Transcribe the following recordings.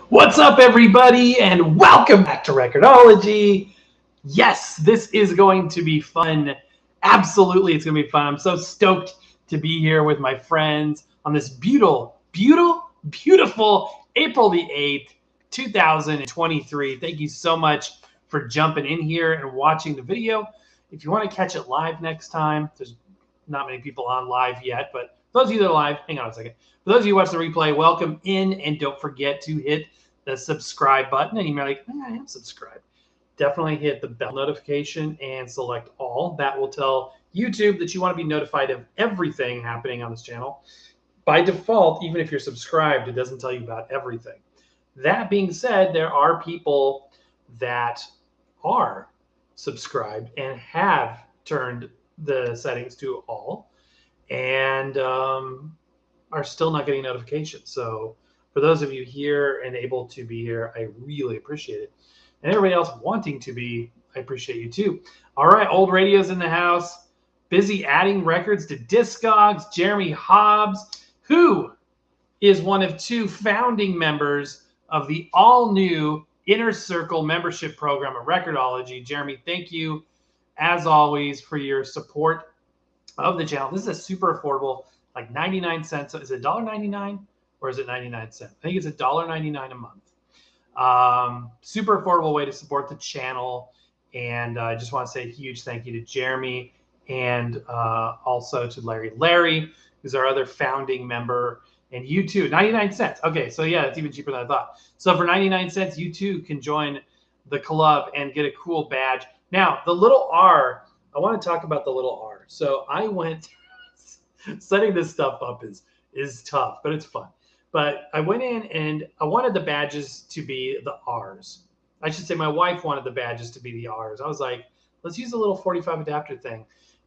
What's up, everybody, and welcome back to Record-ology. Yes, this is going to be fun. Absolutely, it's going to be fun. I'm so stoked to be here with my friends on this beautiful April the 8th, 2023. Thank you so much for jumping in here and watching the video. If you want to catch it live next time, there's not many people on live yet, but those of you that are live, hang on a second. For those of you who watch the replay, welcome in, and don't forget to hit the subscribe button. And you might be like, I am subscribed. Definitely hit the bell notification and select all. That will tell YouTube that you want to be notified of everything happening on this channel. By default, even if you're subscribed, it doesn't tell you about everything. That being said, there are people that are subscribed and have turned the settings to all and are still not getting notifications. So for those of you here and able to be here, I really appreciate it. And everybody else wanting to be, I appreciate you too. All right, Old Radio's in the house. Busy adding records to Discogs. Jeremy Hobbs, who is one of two founding members of the all-new Inner Circle membership program at Record-ology. Jeremy, thank you, as always, for your support of the channel. This is a super affordable, like 99 cents. Is it $1.99 or is it 99 cents? I think it's $1.99 a month. Super affordable way to support the channel. And I just want to say a huge thank you to Jeremy and also to Larry, who's our other founding member. And you too, 99 cents. Okay, so yeah, it's even cheaper than I thought. So for 99 cents, you too can join the club and get a cool badge. Now, the little R, I want to talk about the little R. So I went, setting this stuff up is tough, but it's fun. But I went in and I wanted the badges to be the R's. I should say my wife wanted the badges to be the R's. I was like, let's use a little 45 adapter thing.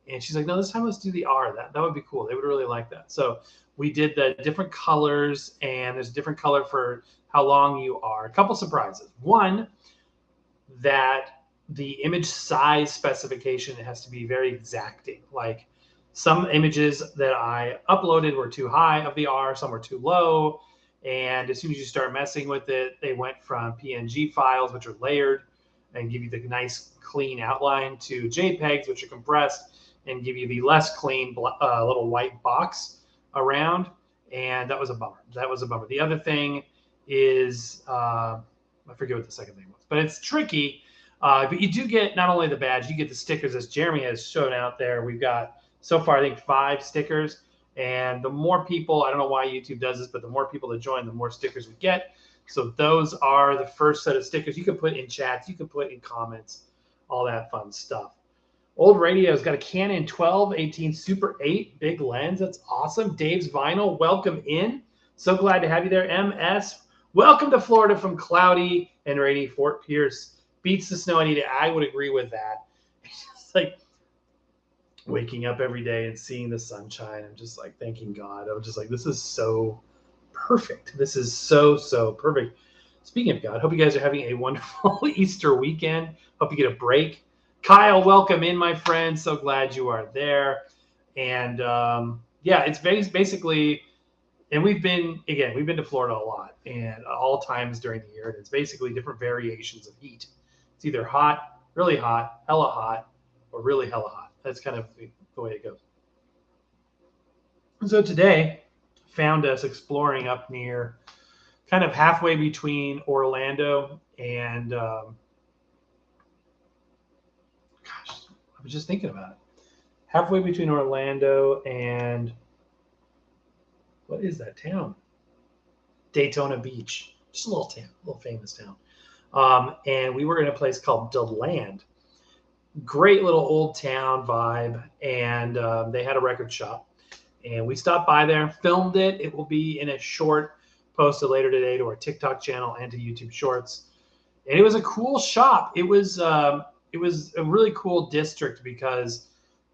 And she's like, no, this time let's do the R. That would be cool. They would really like that. So we did the different colors, and there's a different color for how long you are. A couple surprises. One, that the image size specification has to be very exacting. Like some images that I uploaded were too high of the R, some were too low. And as soon as you start messing with it, they went from PNG files, which are layered and give you the nice clean outline, to JPEGs, which are compressed and give you the less clean little white box around. And that was a bummer. The other thing is, I forget what the second thing was, but it's tricky. But you do get not only the badge, you get the stickers, as Jeremy has shown out there. We've got so far, I think, 5 stickers. And the more people, I don't know why YouTube does this, but the more people that join, the more stickers we get. So those are the first set of stickers. You can put in chats, you can put in comments, all that fun stuff. Old Radio's got a Canon 12-18 Super 8 big lens. That's awesome. Dave's Vinyl, welcome in. So glad to have you there. MS, welcome to Florida from cloudy and rainy Fort Pierce. Beats the snow. I would agree with that. It's just like waking up every day and seeing the sunshine. I'm just like thanking God. I'm just like, this is so perfect. This is so perfect. Speaking of God, hope you guys are having a wonderful Easter weekend. Hope you get a break. Kyle, welcome in, my friend. So glad you are there. And yeah, it's basically, and we've been to Florida a lot and all times during the year. And it's basically different variations of heat. It's either hot, really hot, hella hot, or really hella hot. That's kind of the way it goes. So today, found us exploring up near, kind of halfway between Orlando and, gosh, I was just thinking about it. Halfway between Orlando and, what is that town? Daytona Beach. Just a little town, a little famous town. And we were in a place called DeLand. Great little old town vibe. And they had a record shop. And we stopped by there, filmed it. It will be in a short posted later today to our TikTok channel and to YouTube Shorts. And it was a cool shop. It was a really cool district because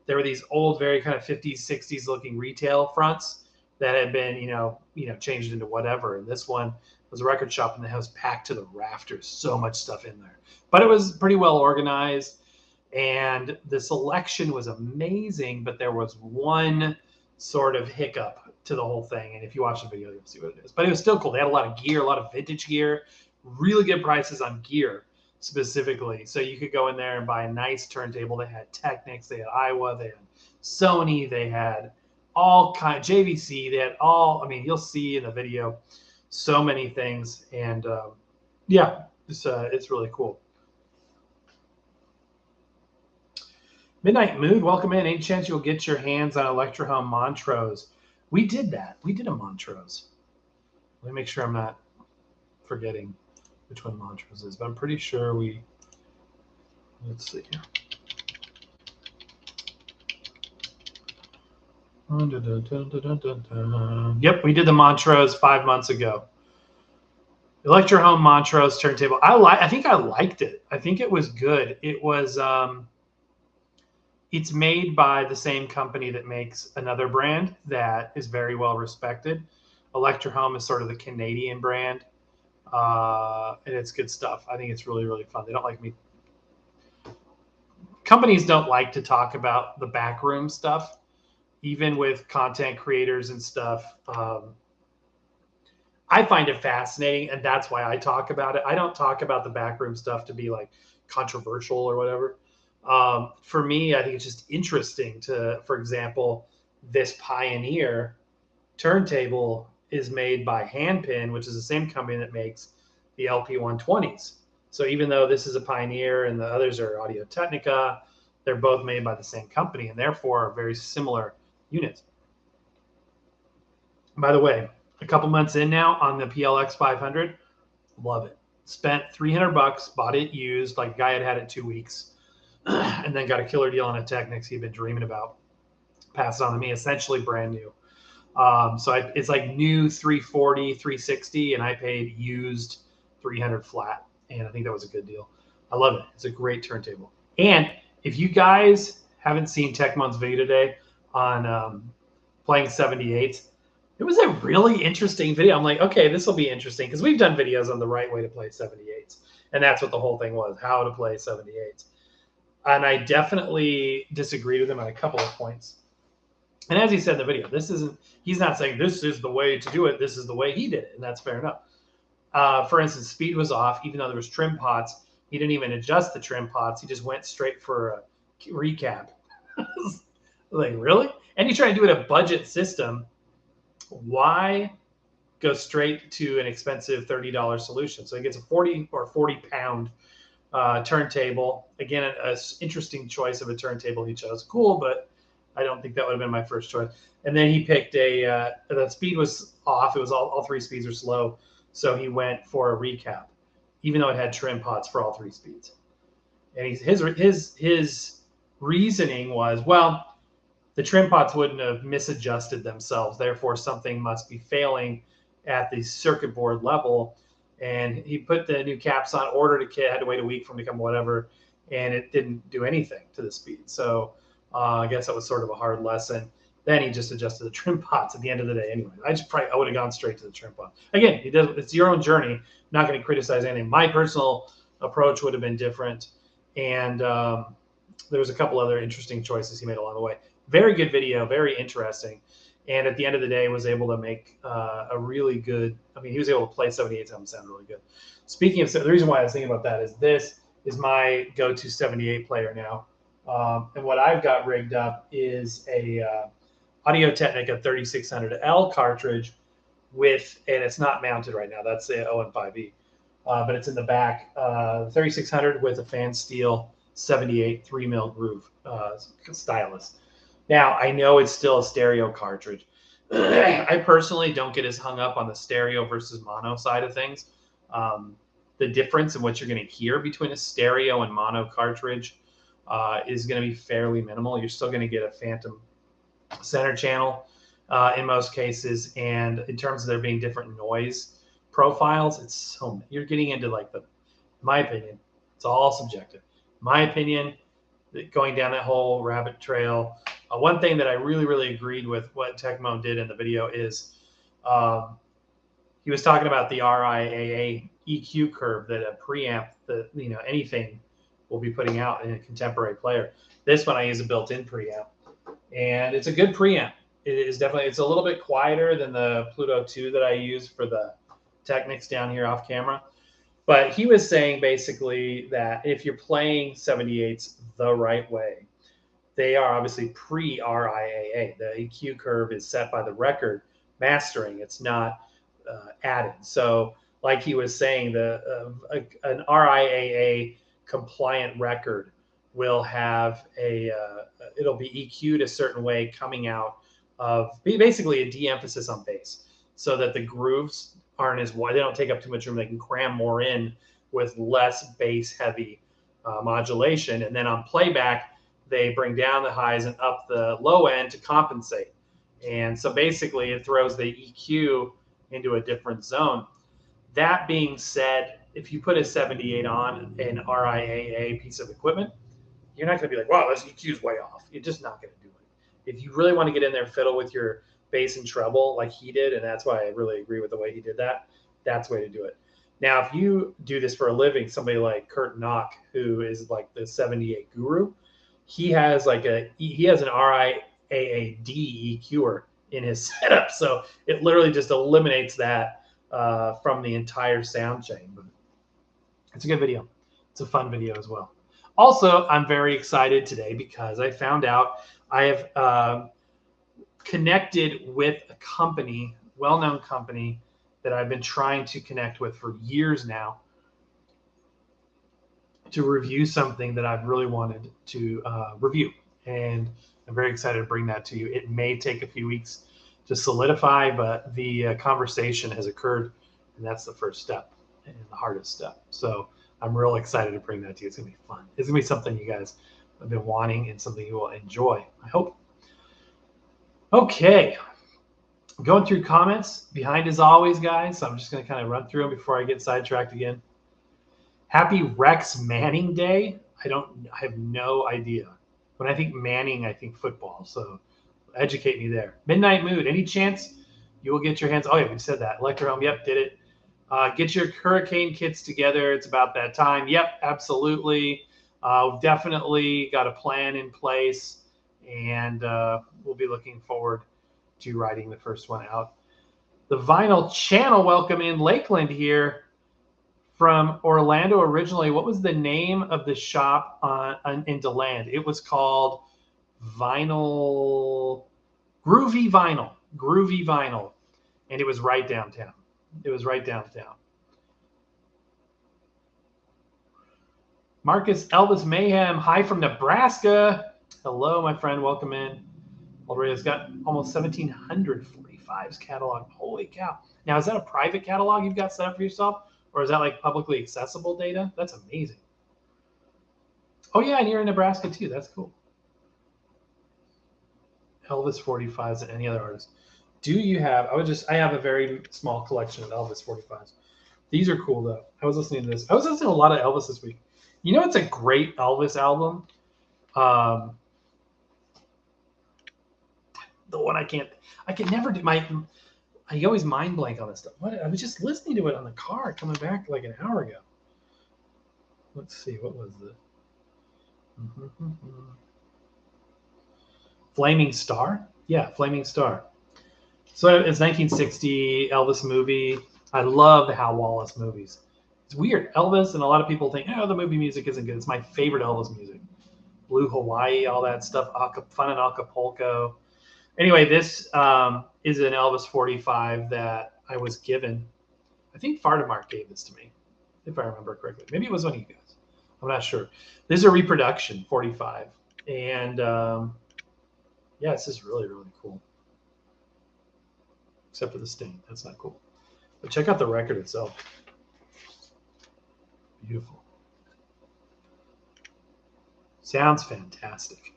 there were these old, very kind of 50s, 60s looking retail fronts that had been, changed into whatever. And this one was a record shop, and the house packed to the rafters. So much stuff in there. But it was pretty well organized. And the selection was amazing, but there was one sort of hiccup to the whole thing. And if you watch the video, you'll see what it is. But it was still cool. They had a lot of gear, a lot of vintage gear, really good prices on gear specifically. So you could go in there and buy a nice turntable. They had Technics, they had Iowa, they had Sony, they had all kind of JVC. They had all, I mean, you'll see in the video so many things. And yeah, it's really cool. Midnight Mood, welcome in. Any chance you'll get your hands on Electro Home Montrose? We did that. We did a Montrose. Let me make sure I'm not forgetting which one Montrose is, but I'm pretty sure we, let's see here. Yep, we did the Montrose 5 months ago. Electro Home Montrose turntable. I think I liked it. I think it was good. It was it's made by the same company that makes another brand that is very well respected. Electro Home is sort of the Canadian brand. And it's good stuff. I think it's really, really fun. They don't like me. Companies don't like to talk about the backroom stuff, even with content creators and stuff. I find it fascinating, and that's why I talk about it. I don't talk about the backroom stuff to be like controversial or whatever. For me, I think it's just interesting to, for example, this Pioneer turntable is made by Handpin, which is the same company that makes the LP120s. So even though this is a Pioneer and the others are Audio-Technica, they're both made by the same company and therefore are very similar units. By the way, a couple months in now on the PLX 500, love it. Spent $300, bought it used, like a guy had it 2 weeks, and then got a killer deal on a Technics he'd been dreaming about. Passed it on to me, essentially brand new. So it's like new 340, 360, and I paid used 300 flat, and I think that was a good deal. I love it. It's a great turntable. And if you guys haven't seen Techmon's video today on playing 78s, it was a really interesting video. I'm like, okay, this will be interesting because we've done videos on the right way to play 78s, and that's what the whole thing was, how to play 78s. And I definitely disagreed with him on a couple of points. And as he said in the video, he's not saying this is the way to do it. This is the way he did it, and that's fair enough. For instance, speed was off, even though there was trim pots. He didn't even adjust the trim pots. He just went straight for a recap. Like, really? And you try to do it a budget system. Why go straight to an expensive $30 solution? So he gets a 40 or 40-pound turntable. Again, an interesting choice of a turntable he chose. Cool, but I don't think that would have been my first choice. And then he picked the speed was off. It was all three speeds were slow. So he went for a recap, even though it had trim pots for all three speeds. And his reasoning was, well, the trim pots wouldn't have misadjusted themselves. Therefore, something must be failing at the circuit board level. And he put the new caps on, ordered a kit, had to wait a week for them to come, whatever, and it didn't do anything to the speed. So I guess that was sort of a hard lesson. Then he just adjusted the trim pots at the end of the day. Anyway, I would have gone straight to the trim pot. Again, it's your own journey. I'm not going to criticize anything. My personal approach would have been different. And there was a couple other interesting choices he made along the way. Very good video, very interesting. And at the end of the day, was able to make a really good, I mean, he was able to play 78s and sound really good. Speaking of, the reason why I was thinking about that is this is my go-to 78 player now. And what I've got rigged up is a Audio-Technica 3600L cartridge with, and it's not mounted right now, that's the OM5E, but it's in the back, 3600 with a fan steel 78 3mm groove stylus. Now, I know it's still a stereo cartridge. I personally don't get as hung up on the stereo versus mono side of things. The difference in what you're going to hear between a stereo and mono cartridge is going to be fairly minimal. You're still going to get a phantom center channel in most cases. And in terms of there being different noise profiles, it's so, you're getting into like in my opinion, it's all subjective. My opinion, going down that whole rabbit trail, one thing that I really, really agreed with what Techmo did in the video is he was talking about the RIAA EQ curve that a preamp that, you know, anything will be putting out in a contemporary player. This one I use a built-in preamp, and it's a good preamp. it is definitely, it's a little bit quieter than the Pluto 2 that I use for the Technics down here off camera. But he was saying basically that if you're playing 78s the right way, they are obviously pre-RIAA. The EQ curve is set by the record mastering. It's not added. So like he was saying, an RIAA compliant record will have it'll be EQ'd a certain way coming out of basically a de-emphasis on bass, so that the grooves aren't as wide. They don't take up too much room. They can cram more in with less bass heavy modulation. And then on playback, they bring down the highs and up the low end to compensate. And so basically it throws the EQ into a different zone. That being said, if you put a 78 on an RIAA piece of equipment, you're not going to be like, wow, this EQ's way off. You're just not going to do it. If you really want to get in there, fiddle with your bass and treble like he did, and that's why I really agree with the way he did that, that's the way to do it. Now, if you do this for a living, somebody like Kurt Knock, who is like the 78 guru, he has an RIAA D EQer in his setup. So it literally just eliminates that from the entire sound chain. But it's a good video. It's a fun video as well. Also, I'm very excited today because I found out I have connected with a company, well-known company, that I've been trying to connect with for years now to review something that I've really wanted to review. And I'm very excited to bring that to you. It may take a few weeks to solidify, but the conversation has occurred, and that's the first step and the hardest step. So I'm real excited to bring that to you. It's going to be fun. It's going to be something you guys have been wanting and something you will enjoy, I hope. Okay. Going through comments behind as always, guys. So I'm just going to kind of run through them before I get sidetracked again. Happy Rex Manning Day. I have no idea. When I think Manning, I think football. So educate me there. Midnight Mood. Any chance you will get your hands? Oh yeah, we said that. Electro-Home. Yep, did it. Get your hurricane kits together. It's about that time. Yep, absolutely. Definitely got a plan in place, and we'll be looking forward to writing the first one out. The Vinyl Channel, welcome in Lakeland here from Orlando originally. What was the name of the shop in DeLand? It was called Groovy Vinyl, and it was right downtown. Marcus Elvis Mayhem, hi from Nebraska. Hello, my friend, welcome in. Alrea's got almost 1,700 45s catalog. Holy cow. Now, is that a private catalog you've got set up for yourself? Or is that like publicly accessible data? That's amazing. Oh, yeah, and you're in Nebraska too. That's cool. Elvis 45s and any other artist. Do you have, I have a very small collection of Elvis 45s. These are cool, though. I was listening to this. I was listening to a lot of Elvis this week. You know, it's a great Elvis album. The one I can never do I always mind blank on this stuff. I was just listening to it on the car coming back like an hour ago. Let's see, what was it? Flaming Star? Yeah, Flaming Star. So it's 1960 Elvis movie. I love the Hal Wallace movies. It's weird. Elvis, and a lot of people think, oh, the movie music isn't good. It's my favorite Elvis music. Blue Hawaii, all that stuff. Fun in Acapulco. Anyway, this is an Elvis 45 that I was given. I think Fardamark gave this to me, if I remember correctly. Maybe it was one of you guys. I'm not sure. This is a reproduction 45. And yeah, this is really, really cool. Except for the stain. That's not cool. But check out the record itself. Beautiful. Sounds fantastic.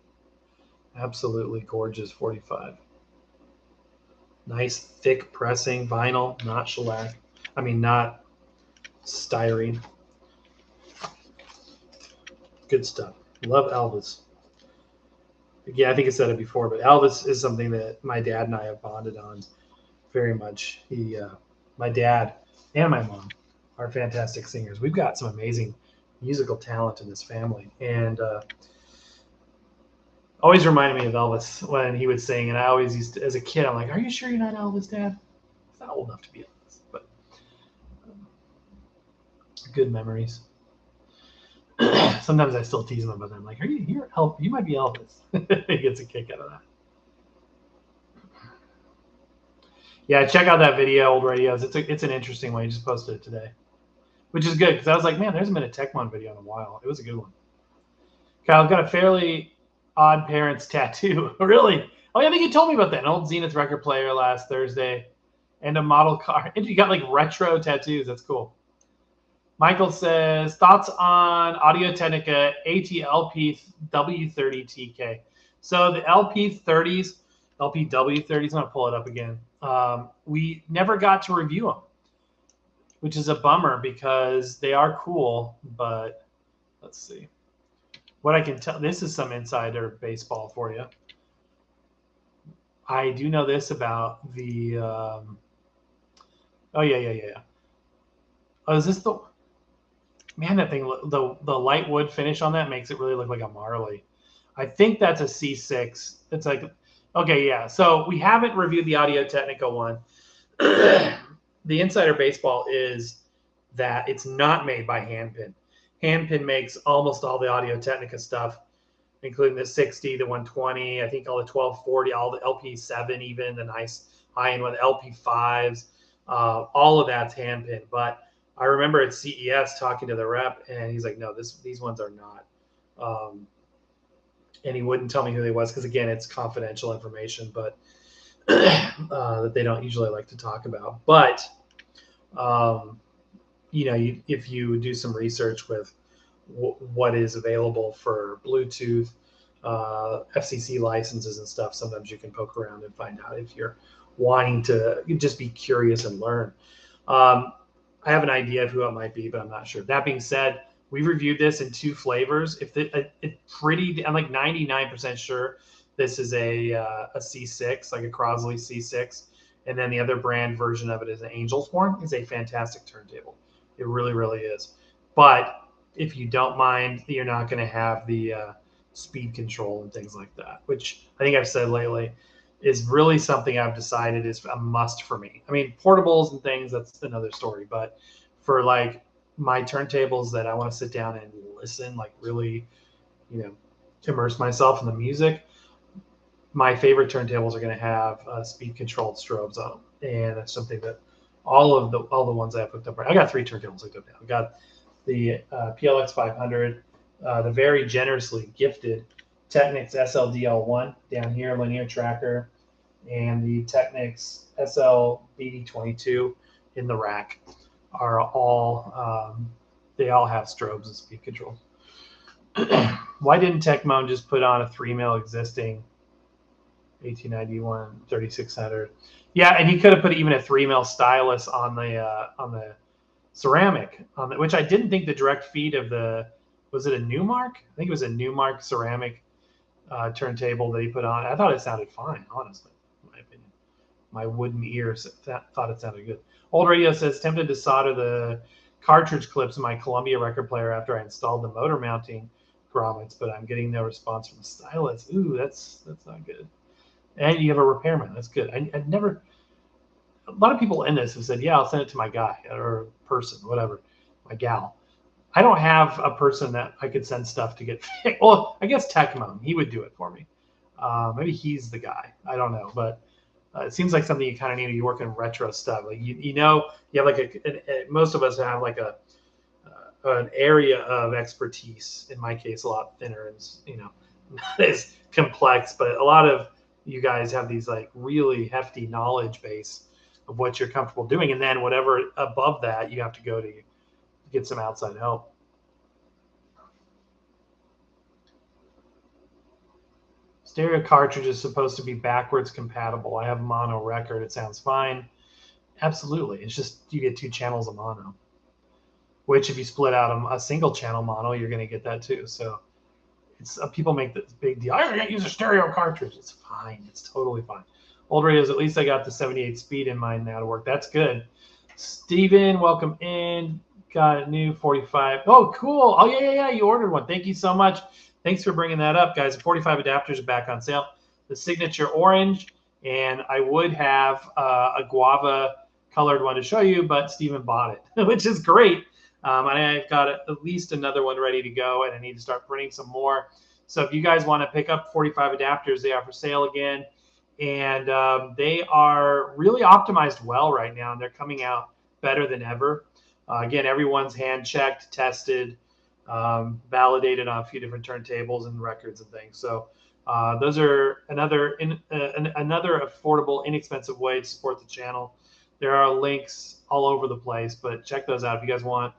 Absolutely gorgeous 45. Nice thick pressing vinyl, not shellac. I mean, not styrene. Good stuff. Love Elvis. Yeah, I think I said it before, but Elvis is something that my dad and I have bonded on very much. My dad and my mom are fantastic singers. We've got some amazing musical talent in this family, and Always reminded me of Elvis when he would sing, and I always used to, as a kid, I'm like, "Are you sure you're not Elvis, Dad?" It's not old enough to be Elvis, but good memories. Sometimes I still tease him about them. Like, you're Elvis? You might be Elvis. He gets a kick out of that. Yeah, check out that video, Old Radios. It's an interesting one. He just posted it today, which is good because I was like, man, there hasn't been a Techmon video in a while. It was a good one. Kyle got a fairly odd parents tattoo. Really? Oh, yeah, I think you told me about that. An old Zenith record player last Thursday and a model car. And you got like retro tattoos. That's cool. Michael says, thoughts on Audio Technica AT-LP W30TK. So the LP30s, LPW30s, I'm going to pull it up again. We never got to review them, which is a bummer because they are cool. But let's see. What I can tell, this is some insider baseball for you. I do know this about the, oh, yeah. Oh, is this the, man, that thing, the light wood finish on that makes it really look like a Marley. I think that's a C6. It's like, okay, yeah. So we haven't reviewed the Audio Technica one. The insider baseball is that it's not made by Handpin. Handpin makes almost all the Audio Technica stuff, including the 60, the 120, I think all the 1240, all the LP7, even the nice high-end one, the LP5s, all of that's Handpin. But I remember at CES talking to the rep, and he's like, no, these ones are not. And he wouldn't tell me who they was because, again, it's confidential information, but that they don't usually like to talk about. But, if you do some research with what is available for Bluetooth, FCC licenses and stuff, sometimes you can poke around and find out if you're wanting to just be curious and learn. I have an idea of who it might be, but I'm not sure. That being said, we reviewed this in 2 flavors. I'm like 99% sure this is a C6, like a Crosley C6, and then the other brand version of it is an Angel's Horn. It's a fantastic turntable. It really, really is. But if you don't mind, you're not going to have the speed control and things like that, which I think I've said lately is really something I've decided is a must for me. I mean, portables and things, that's another story. But for like my turntables that I want to sit down and listen, like really, immerse myself in the music, my favorite turntables are going to have speed-controlled strobes on them. And that's something that all the ones I have hooked up. I got 3 turntables hooked up now. I got the PLX 500, the very generously gifted Technics SLDL1 down here, linear tracker, and the Technics SL BD22 in the rack are all, they all have strobes and speed control. Why didn't Techmoan just put on a 3-mil existing 1891 3600? Yeah, and he could have put even a 3-mil stylus on the ceramic, which I didn't think the direct feed of was it a Newmark? I think it was a Newmark ceramic turntable that he put on. I thought it sounded fine, honestly, in my opinion. My wooden ears thought it sounded good. Old Radio says, tempted to solder the cartridge clips in my Columbia record player after I installed the motor mounting grommets, but I'm getting no response from the stylus. Ooh, that's not good. And you have a repairman. That's good. I'd never. A lot of people in this have said, yeah, I'll send it to my guy or person, whatever, my gal. I don't have a person that I could send stuff to get fixed. Well, I guess Techmon, he would do it for me. Maybe he's the guy. I don't know, but it seems like something you kind of need. You work in retro stuff, like you have like most of us have like an area of expertise. In my case, a lot thinner and not as complex, but a lot of you guys have these like really hefty knowledge base of what you're comfortable doing, and then whatever above that you have to go to get some outside help. Stereo cartridge is supposed to be backwards compatible. I have mono record. It sounds fine. Absolutely. It's just you get 2 channels of mono, which if you split out a single channel mono, you're going to get that too. So it's people make this big deal. I can't use a stereo cartridge. It's fine. It's totally fine. Old radios, at least I got the 78 speed in mine now to work. That's good. Steven, welcome in. Got a new 45. Oh, cool. Oh, yeah. You ordered one. Thank you so much. Thanks for bringing that up, guys. The 45 adapters are back on sale. The signature orange, and I would have a guava colored one to show you, but Steven bought it, which is great. And I've got at least another one ready to go, and I need to start printing some more. So if you guys want to pick up 45 adapters, they are for sale again. And they are really optimized well right now, and they're coming out better than ever. Again, everyone's hand checked, tested, validated on a few different turntables and records and things. So those are another affordable, inexpensive way to support the channel. There are links all over the place, but check those out if you guys want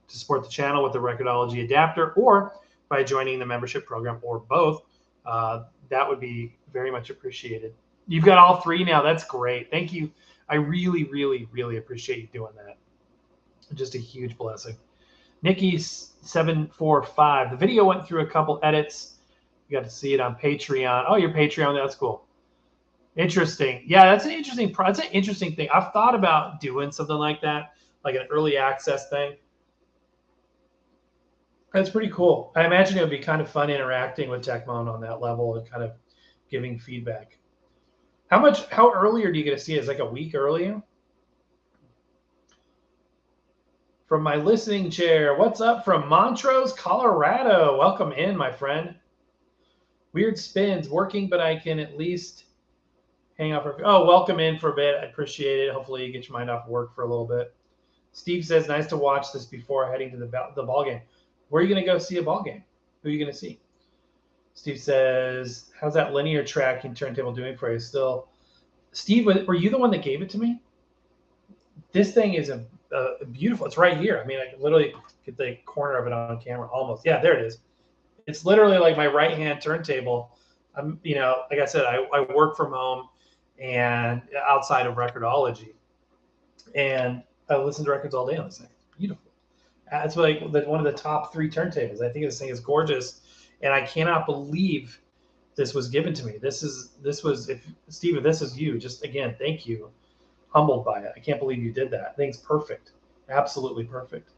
to support the channel with the Record-ology adapter, or by joining the membership program, or both. That would be very much appreciated. You've got all three now. That's great. Thank you. I really, really, really appreciate you doing that. Just a huge blessing. Nikki745. The video went through a couple edits. You got to see it on Patreon. Oh, your Patreon. That's cool. Interesting. Yeah, that's an interesting thing. I've thought about doing something like that, like an early access thing. That's pretty cool. I imagine it would be kind of fun interacting with Techmoan on that level and kind of giving feedback. How earlier do you get to see it? Is like a week earlier? From my listening chair, what's up from Montrose, Colorado? Welcome in, my friend. Weird spins, working, but I can at least hang out for. Oh, welcome in for a bit. I appreciate it. Hopefully you get your mind off work for a little bit. Steve says, nice to watch this before heading to the ball game. Where are you going to go see a ball game? Who are you going to see? Steve says, how's that linear tracking turntable doing for you? Still, Steve, were you the one that gave it to me? This thing is a beautiful. It's right here. I mean, I can literally get the corner of it on camera almost. Yeah, there it is. It's literally like my right-hand turntable. I'm, like I said, I work from home and outside of Record-ology, and I listen to records all day on this thing. It's beautiful. It's like one of the top 3 turntables. I think this thing is gorgeous, and I cannot believe this was given to me. This was, if Steve, if this is you, just again, thank you. Humbled by it. I can't believe you did that. Thing's perfect. Absolutely perfect.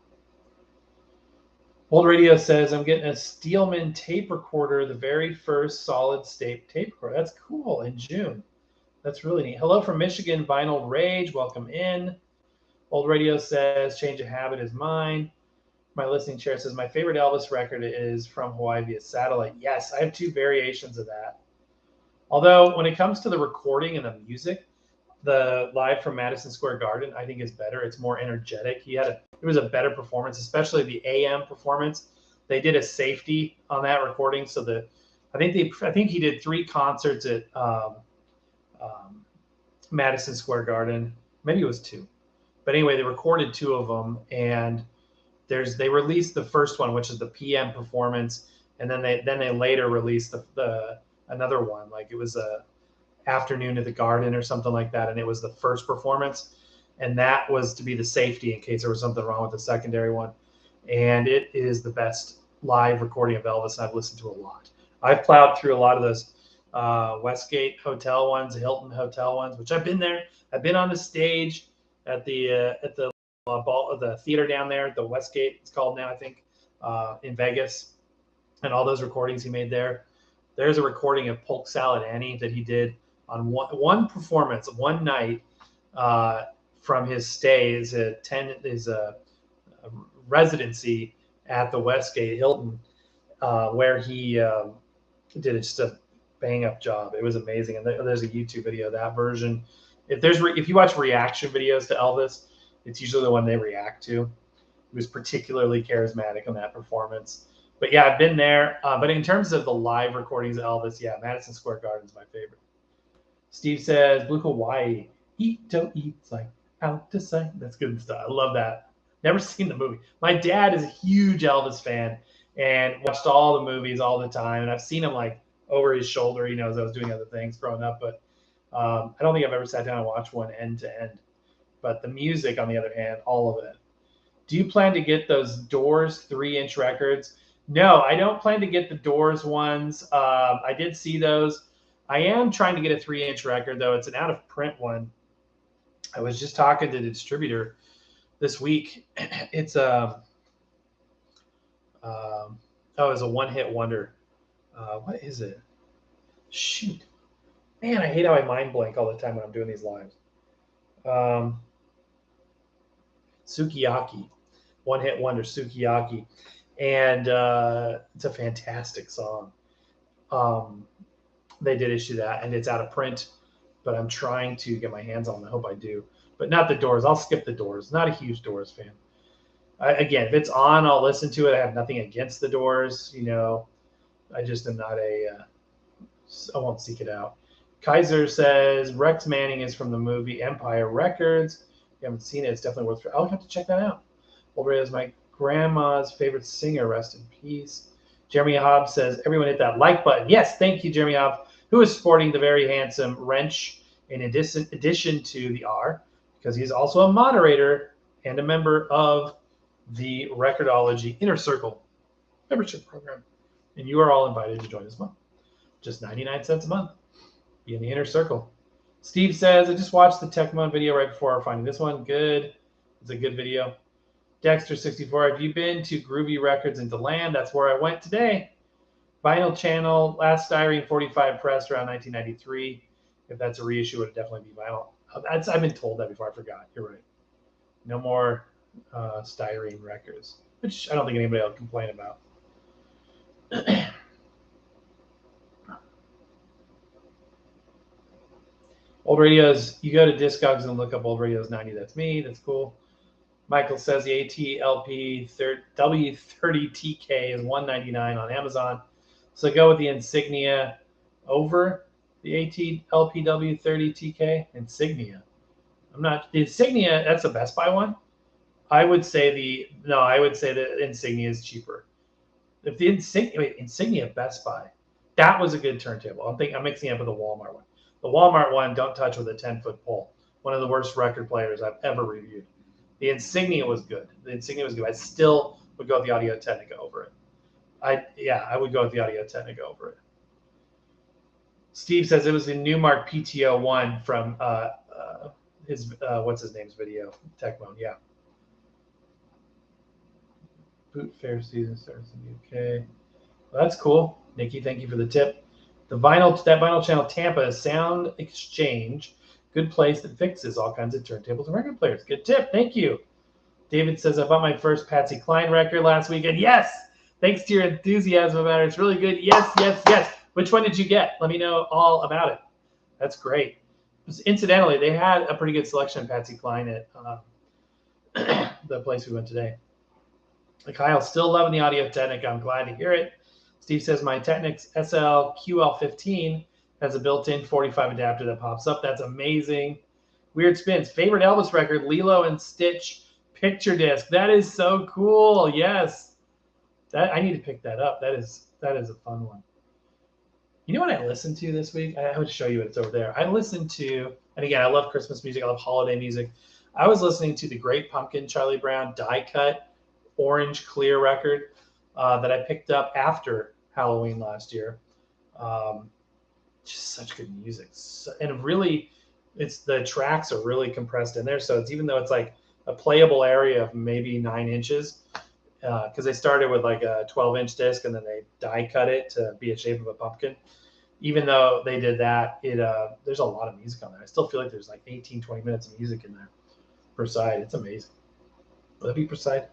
Old Radio says, I'm getting a Steelman tape recorder, the very first solid state tape recorder. That's cool, in June. That's really neat. Hello from Michigan, Vinyl Rage. Welcome in. Old Radio says, change of habit is mine. My listening chair says, my favorite Elvis record is from Hawaii via satellite. Yes, I have 2 variations of that. Although when it comes to the recording and the music, the live from Madison Square Garden, I think, is better. It's more energetic. It was a better performance, especially the AM performance. They did a safety on that recording, so I think he did 3 concerts at Madison Square Garden. Maybe it was 2, but anyway, they recorded 2 of them, and they released the first one, which is the PM performance, and then they later released the another one, like it was a afternoon at the Garden or something like that, and it was the first performance, and that was to be the safety in case there was something wrong with the secondary one. And it is the best live recording of Elvis I've listened to a lot. I've plowed through a lot of those Westgate Hotel ones, Hilton Hotel ones, which I've been there. I've been on the stage at the theater down there at the Westgate, it's called now, I think, in Vegas, and all those recordings he made there. There's a recording of Polk Salad Annie that he did on one performance, one night, from his stay, his residency at the Westgate Hilton, where he did just a bang up job. It was amazing, and there's a YouTube video of that version. If you watch reaction videos to Elvis, it's usually the one they react to. He was particularly charismatic on that performance. But yeah, I've been there. But in terms of the live recordings of Elvis, yeah, Madison Square Garden is my favorite. Steve says, Blue Hawaii, eat, don't eat, it's like out to sight. That's good stuff. I love that. Never seen the movie. My dad is a huge Elvis fan and watched all the movies all the time. And I've seen him like over his shoulder. He knows I was doing other things growing up. But I don't think I've ever sat down and watched one end to end. But the music, on the other hand, all of it. Do you plan to get those Doors 3-inch records? No, I don't plan to get the Doors ones. I did see those. I am trying to get a 3-inch record, though. It's an out-of-print one. I was just talking to the distributor this week. It's a one-hit wonder. What is it? Shoot. Man, I hate how I mind blank all the time when I'm doing these lives. Sukiyaki. One hit wonder, Sukiyaki. And it's a fantastic song. They did issue that, and it's out of print, but I'm trying to get my hands on it. I hope I do. But not the Doors. I'll skip the Doors. Not a huge Doors fan. Again, if it's on, I'll listen to it. I have nothing against the Doors. I just am not I won't seek it out. Kaiser says Rex Manning is from the movie Empire Records. If you haven't seen it, it's definitely worth it. I'll have to check that out. Wolverine is my grandma's favorite singer. Rest in peace. Jeremy Hobbs says, everyone hit that like button. Yes, thank you, Jeremy Hobbs, who is sporting the very handsome wrench in addition to the R, because he's also a moderator and a member of the Record-ology Inner Circle membership program. And you are all invited to join as well. Just 99 cents a month. Be in the Inner Circle. Steve says, I just watched the Tecmo video right before finding this one. Good. It's a good video. Dexter64, have you been to Groovy Records in DeLand? That's where I went today. Vinyl Channel, last Styrene 45 press around 1993. If that's a reissue, it would definitely be vinyl. I've been told that before. I forgot. You're right. No more Styrene records, which I don't think anybody will complain about. Old Radios, you go to Discogs and look up Old Radios 90. That's me. That's cool. Michael says the ATLP W30TK is $199 on Amazon. So go with the Insignia over the ATLP W30TK. Insignia. The Insignia, that's a Best Buy one. I would say the Insignia is cheaper. If the Insignia Best Buy, that was a good turntable. I'm mixing it up with the Walmart one. The Walmart one, don't touch with a 10-foot pole. One of the worst record players I've ever reviewed. The Insignia was good. I still would go with the Audio Technica over it. I would go with the Audio Technica over it. Steve says it was the Newmark PTO one from his what's his name's video, Tecmo. Yeah. Boot fair season starts in the UK. Well, that's cool, Nikki. Thank you for the tip. That vinyl channel Tampa is Sound Exchange. Good place that fixes all kinds of turntables and record players. Good tip. Thank you. David says, I bought my first Patsy Cline record last weekend. Yes. Thanks to your enthusiasm about it. It's really good. Yes, yes, yes. Which one did you get? Let me know all about it. That's great. Incidentally, they had a pretty good selection of Patsy Cline at the place we went today. Kyle, still loving the Audio Technica. I'm glad to hear it. Steve says, my Technics SL QL15 has a built-in 45 adapter that pops up. That's amazing. Weird Spins. Favorite Elvis record, Lilo and Stitch picture disc. That is so cool. Yes. I need to pick that up. That is a fun one. You know what I listened to this week? I would show you it. It's over there. I listened to, and again, I love Christmas music. I love holiday music. I was listening to the Great Pumpkin Charlie Brown die cut orange clear record that I picked up after Halloween last year. Just such good music. And really, the tracks are really compressed in there. So it's, even though it's like a playable area of maybe 9 inches, because they started with like a 12-inch disc and then they die cut it to be a shape of a pumpkin. Even though they did that, there's a lot of music on there. I still feel like there's like 18, 20 minutes of music in there per side. It's amazing. Will that be per side?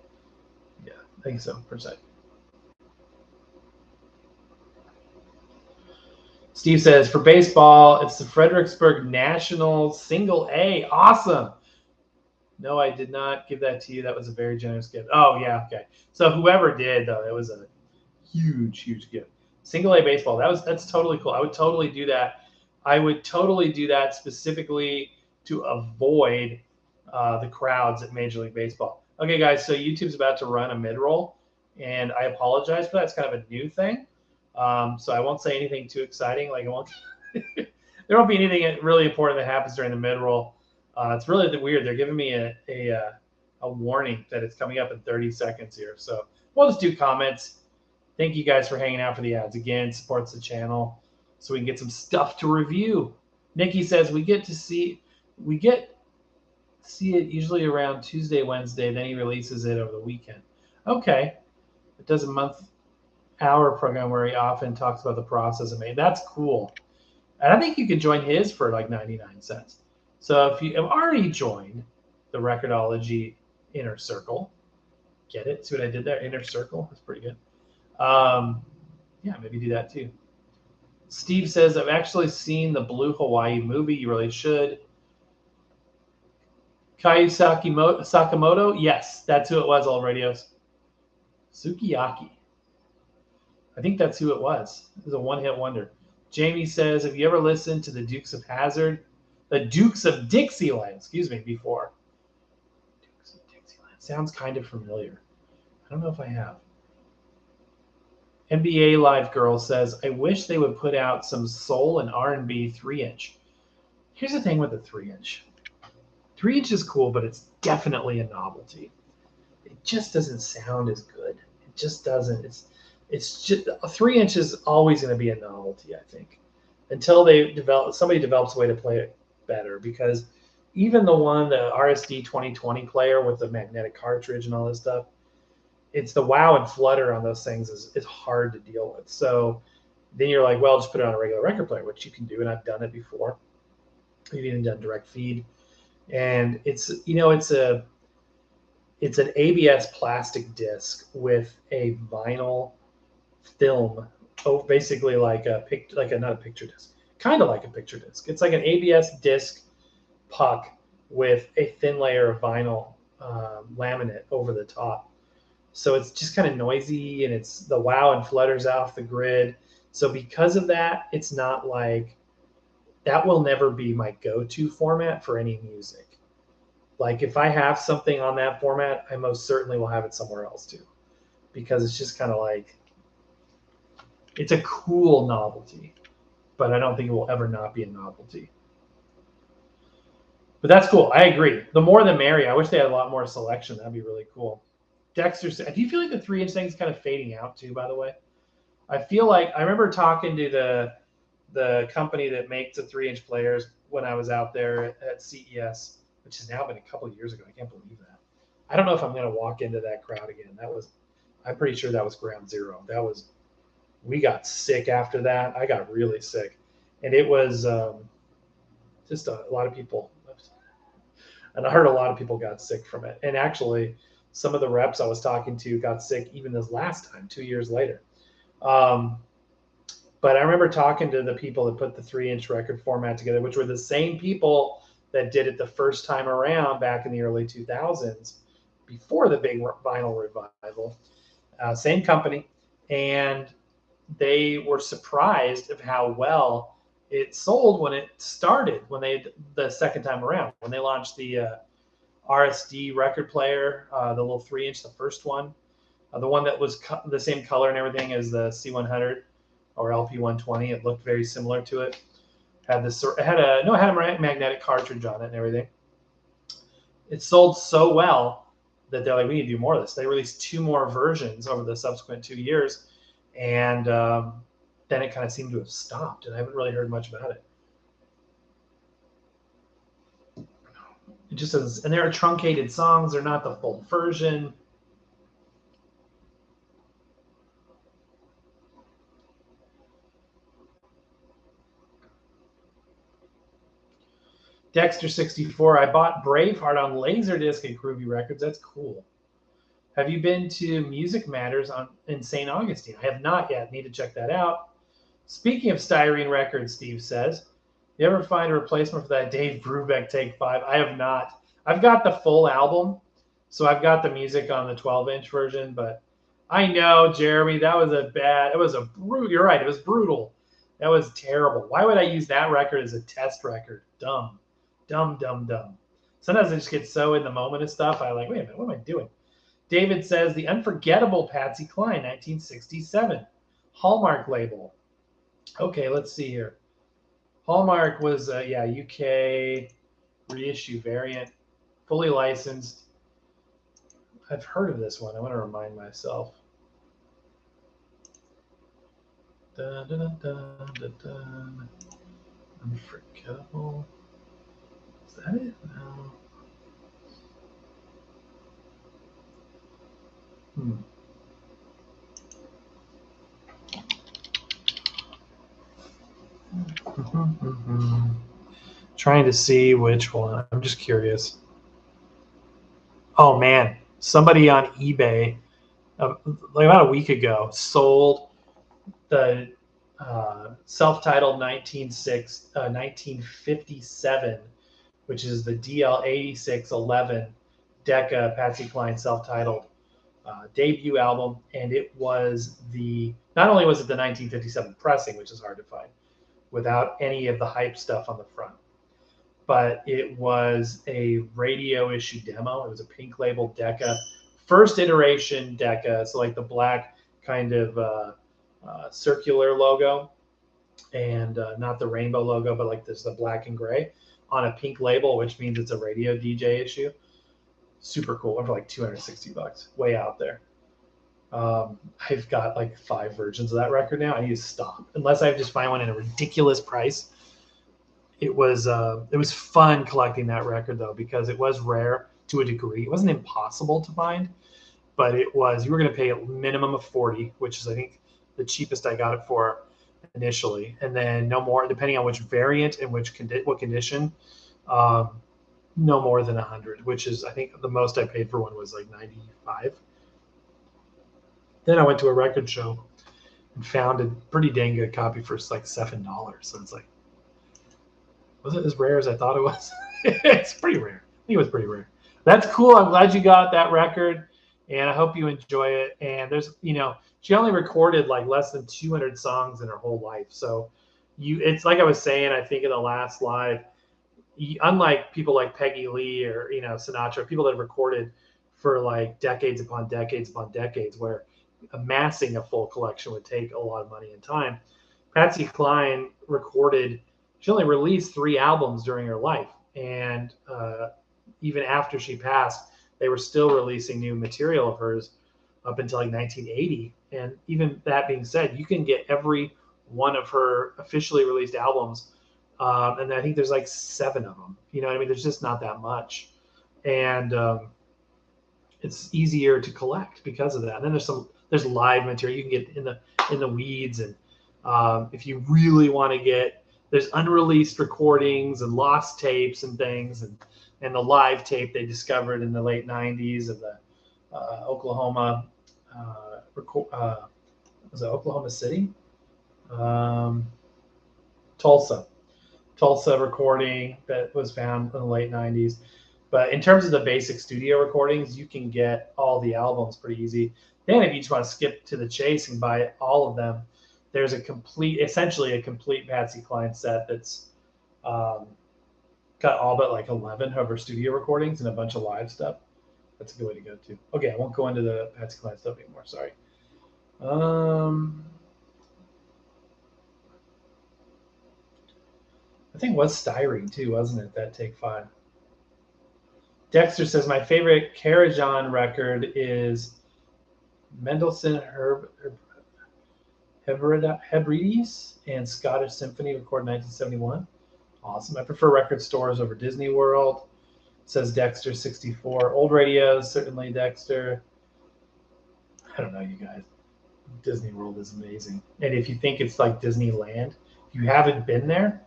Yeah, I think so, per side. Steve says, for baseball, it's the Fredericksburg Nationals single A. Awesome. No, I did not give that to you. That was a very generous gift. Oh, yeah, okay. So whoever did, though, it was a huge, huge gift. Single A baseball, that's totally cool. I would totally do that. I would totally do that specifically to avoid the crowds at Major League Baseball. Okay, guys, so YouTube's about to run a mid-roll, and I apologize for that. It's kind of a new thing. So I won't say anything too exciting. Like, there won't be anything really important that happens during the mid-roll. It's really weird. They're giving me a warning that it's coming up in 30 seconds here. So we'll just do comments. Thank you guys for hanging out for the ads. Again, supports the channel so we can get some stuff to review. Nikki says we get to see it usually around Tuesday, Wednesday. Then he releases it over the weekend. Okay. It does a month. hour program where he often talks about the process of making. That's cool. And I think you could join his for like 99 cents. So if you have already joined the Record-ology Inner Circle, get it? See what I did there? Inner Circle? That's pretty good. Yeah, maybe do that too. Steve says, I've actually seen the Blue Hawaii movie. You really should. Kayu Sakamoto? Yes, that's who it was, All Radios. Sukiyaki. I think that's who it was. It was a one-hit wonder. Jamie says, have you ever listened to the Dukes of Hazzard? The Dukes of Dixieland, excuse me, before. Dukes of Dixieland. Sounds kind of familiar. I don't know if I have. NBA Live Girl says, I wish they would put out some soul and R&B 3-inch. Here's the thing with the 3-inch. 3-inch is cool, but it's definitely a novelty. It just doesn't sound as good. It just doesn't. It's just a 3-inch is always going to be a novelty, I think, until somebody develops a way to play it better. Because even the RSD 2020 player with the magnetic cartridge and all this stuff, it's the wow and flutter on those things is hard to deal with. So then you're like, well, just put it on a regular record player, which you can do, and I've done it before. We've even done direct feed, and it's an ABS plastic disc with a vinyl film, basically like not a picture disc, kind of like a picture disc. It's like an ABS disc puck with a thin layer of vinyl laminate over the top. So it's just kind of noisy, and it's the wow and flutters off the grid. So because of that, it's not like that will never be my go-to format for any music. Like if I have something on that format, I most certainly will have it somewhere else too, because it's just kind of like, it's a cool novelty, but I don't think it will ever not be a novelty. But that's cool. I agree. The more the merrier. I wish they had a lot more selection. That'd be really cool. Dexter said, do you feel like the 3-inch thing is kind of fading out too, by the way? I feel like I remember talking to the company that makes the 3-inch players when I was out there at CES, which has now been a couple of years ago. I can't believe that. I don't know if I'm going to walk into that crowd again. I'm pretty sure that was ground zero. We got sick after that. I got really sick. And it was just a lot of people. And I heard a lot of people got sick from it. And actually, some of the reps I was talking to got sick even this last time, 2 years later. But I remember talking to the people that put the 3-inch record format together, which were the same people that did it the first time around back in the early 2000s, before the big vinyl revival. Same company. And they were surprised of how well it sold when it started, the second time around, when they launched the RSD record player, the little 3-inch, the first one, the one that was the same color and everything as the C100 or LP120. It looked very similar to it. It had a magnetic cartridge on it and everything. It sold so well that they're like, we need to do more of this. They released 2 more versions over the subsequent 2 years, and then it kind of seemed to have stopped, and I haven't really heard much about it. It just says, and there are truncated songs. They're not the full version. Dexter64, I bought Braveheart on Laserdisc at Groovy Records. That's cool. Have you been to Music Matters in St. Augustine? I have not yet. Need to check that out. Speaking of Styrene Records, Steve says, you ever find a replacement for that Dave Brubeck Take 5? I have not. I've got the full album, so I've got the music on the 12-inch version, but I know, Jeremy, you're right, it was brutal. That was terrible. Why would I use that record as a test record? Dumb. Sometimes I just get so in the moment of stuff, I like, wait a minute, what am I doing? David says, the unforgettable Patsy Cline, 1967. Hallmark label. Okay, let's see here. Hallmark was, UK reissue variant, fully licensed. I've heard of this one. I want to remind myself. Dun, dun, dun, dun, dun. Unforgettable. Is that it? No. Trying to see which one. I'm just curious. Oh man, somebody on eBay like about a week ago sold the self-titled 1957, which is the DL8611 Decca Patsy Cline self-titled debut album, and it was not only was it the 1957 pressing, which is hard to find, without any of the hype stuff on the front, but it was a radio issue demo. It was a pink label Decca, first iteration Decca, so like the black kind of circular logo, and not the rainbow logo, but like this the black and gray on a pink label, which means it's a radio DJ issue. Super cool. Went for like $260, way out there. I've got like 5 versions of that record now. I need to stop unless I just find one at a ridiculous price. It was fun collecting that record though, because it was rare to a degree. It wasn't impossible to find, but you were going to pay a minimum of 40, which is I think the cheapest I got it for initially, and then no more depending on which variant and what condition. No more than 100, which is I think the most I paid for one was like 95. Then I went to a record show and found a pretty dang good copy for like $7. So it's like, was it as rare as I thought it was? It's pretty rare. I think it was pretty rare. That's cool. I'm glad you got that record, and I hope you enjoy it. And there's, she only recorded like less than 200 songs in her whole life. So it's like I was saying, I think in the last live, unlike people like Peggy Lee or Sinatra, people that have recorded for like decades upon decades upon decades, where amassing a full collection would take a lot of money and time. Patsy Cline she only released 3 albums during her life, and even after she passed, they were still releasing new material of hers up until like 1980. And even that being said, you can get every one of her officially released albums. And I think there's like 7 of them. You know what I mean? There's just not that much. And it's easier to collect because of that. And then there's live material you can get in the weeds. And if you really want to there's unreleased recordings and lost tapes and things. And the live tape they discovered in the late 90s of the Oklahoma, was it Oklahoma City? Tulsa recording that was found in the late 90s. But in terms of the basic studio recordings, you can get all the albums pretty easy. Then if you just want to skip to the chase and buy all of them, there's essentially a complete Patsy Cline set that's got all but like 11 of her studio recordings and a bunch of live stuff. That's a good way to go too. Okay, I won't go into the Patsy Cline stuff anymore. Sorry. I think it was Styrene too, wasn't it? That Take 5. Dexter says my favorite Karajan record is Mendelssohn Hebrides and Scottish Symphony, recorded 1971. Awesome. I prefer record stores over Disney World, says Dexter 64. Old radios, certainly Dexter. I don't know, you guys. Disney World is amazing. And if you think it's like Disneyland, if you haven't been there,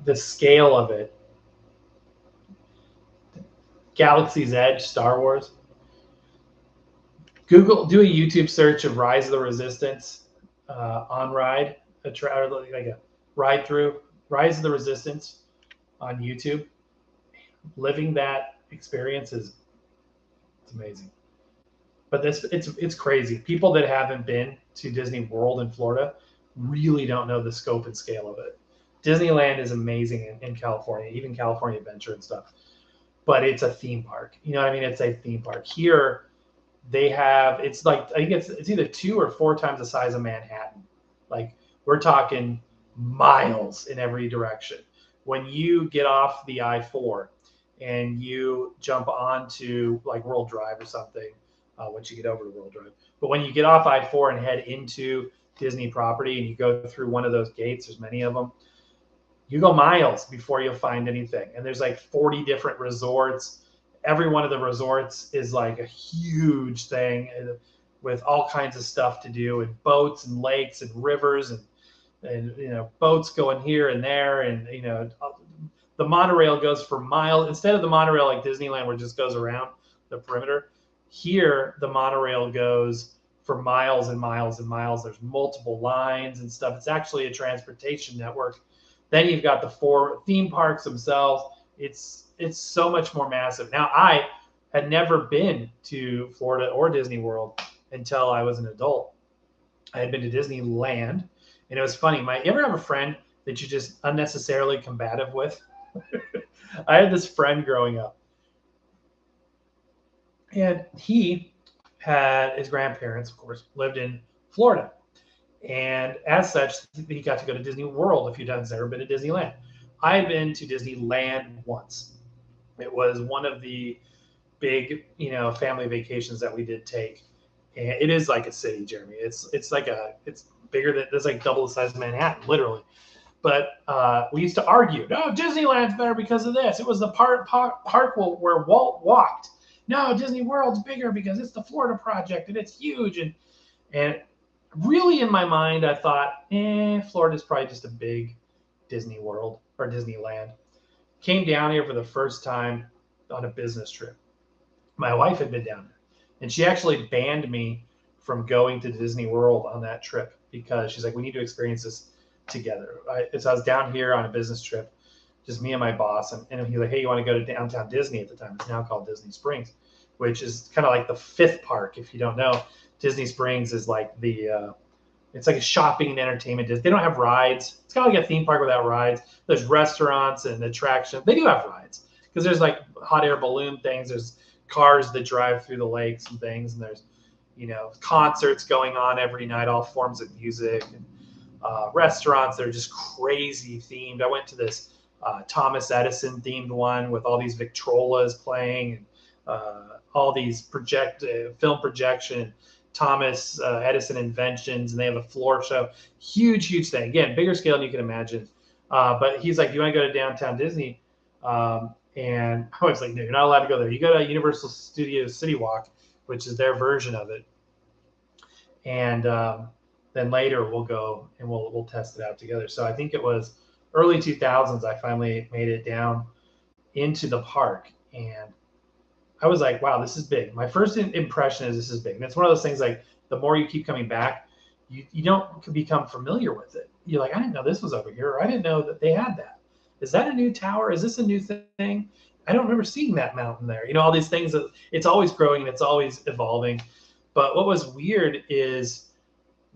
the scale of it. Galaxy's Edge, Star Wars. Do a YouTube search of Rise of the Resistance on ride, like a ride through Rise of the Resistance on YouTube. Living that experience it's amazing. But it's crazy. People that haven't been to Disney World in Florida really don't know the scope and scale of it. Disneyland is amazing in California, even California Adventure and stuff. But it's a theme park. You know what I mean? It's a theme park. Here, it's like, I think it's either 2 or 4 times the size of Manhattan. Like, we're talking miles in every direction. When you get off the I-4 and you jump onto like World Drive or something, once you get over to World Drive. But when you get off I-4 and head into Disney property and you go through one of those gates, there's many of them, you go miles before you'll find anything. And there's like 40 different resorts. Every one of the resorts is like a huge thing with all kinds of stuff to do, and boats and lakes and rivers. And and boats going here and there, and the monorail goes for miles instead of the monorail like Disneyland where it just goes around the perimeter. Here the monorail goes for miles and miles and miles. There's multiple lines and stuff. It's actually a transportation network. Then you've got the 4 theme parks themselves. It's so much more massive. Now, I had never been to Florida or Disney World until I was an adult. I had been to Disneyland, and it was funny. You ever have a friend that you're just unnecessarily combative with? I had this friend growing up, and he had his grandparents, of course, lived in Florida. And as such, he got to go to Disney World a few times. Never been to Disneyland. I had been to Disneyland once. It was one of the big, family vacations that we did take. And it is like a city, Jeremy. It's bigger than, it's like double the size of Manhattan, literally. But we used to argue, no, Disneyland's better because of this. It was the park where Walt walked. No, Disney World's bigger because it's the Florida project and it's huge. And really in my mind, I thought, Florida's probably just a big Disney World or Disneyland. Came down here for the first time on a business trip. My wife had been down there, and she actually banned me from going to Disney World on that trip because she's like, we need to experience this together. So I was down here on a business trip, just me and my boss, and he's like, hey, you want to go to downtown Disney at the time? It's now called Disney Springs, which is kind of like the 5th park. If you don't know, Disney Springs is like it's like a shopping and entertainment. They don't have rides. It's kind of like a theme park without rides. There's restaurants and attractions. They do have rides because there's like hot air balloon things. There's cars that drive through the lakes and things. And there's, concerts going on every night, all forms of music, and restaurants that are just crazy themed. I went to this Thomas Edison themed one with all these Victrolas playing, and all these film projection, Thomas Edison inventions, and they have a floor show. Huge thing. Again, bigger scale than you can imagine. But he's like, you want to go to downtown Disney? And I was like, no, you're not allowed to go there. You go to Universal Studios City Walk, which is their version of it. And then later we'll go and we'll test it out together. So I think it was early 2000s I finally made it down into the park, and I was like, wow, this is big. My first impression is this is big. And it's one of those things, like, the more you keep coming back, you don't become familiar with it. You're like, I didn't know this was over here. Or I didn't know that they had that. Is that a new tower? Is this a new thing? I don't remember seeing that mountain there. All these things. It's always growing and it's always evolving. But what was weird is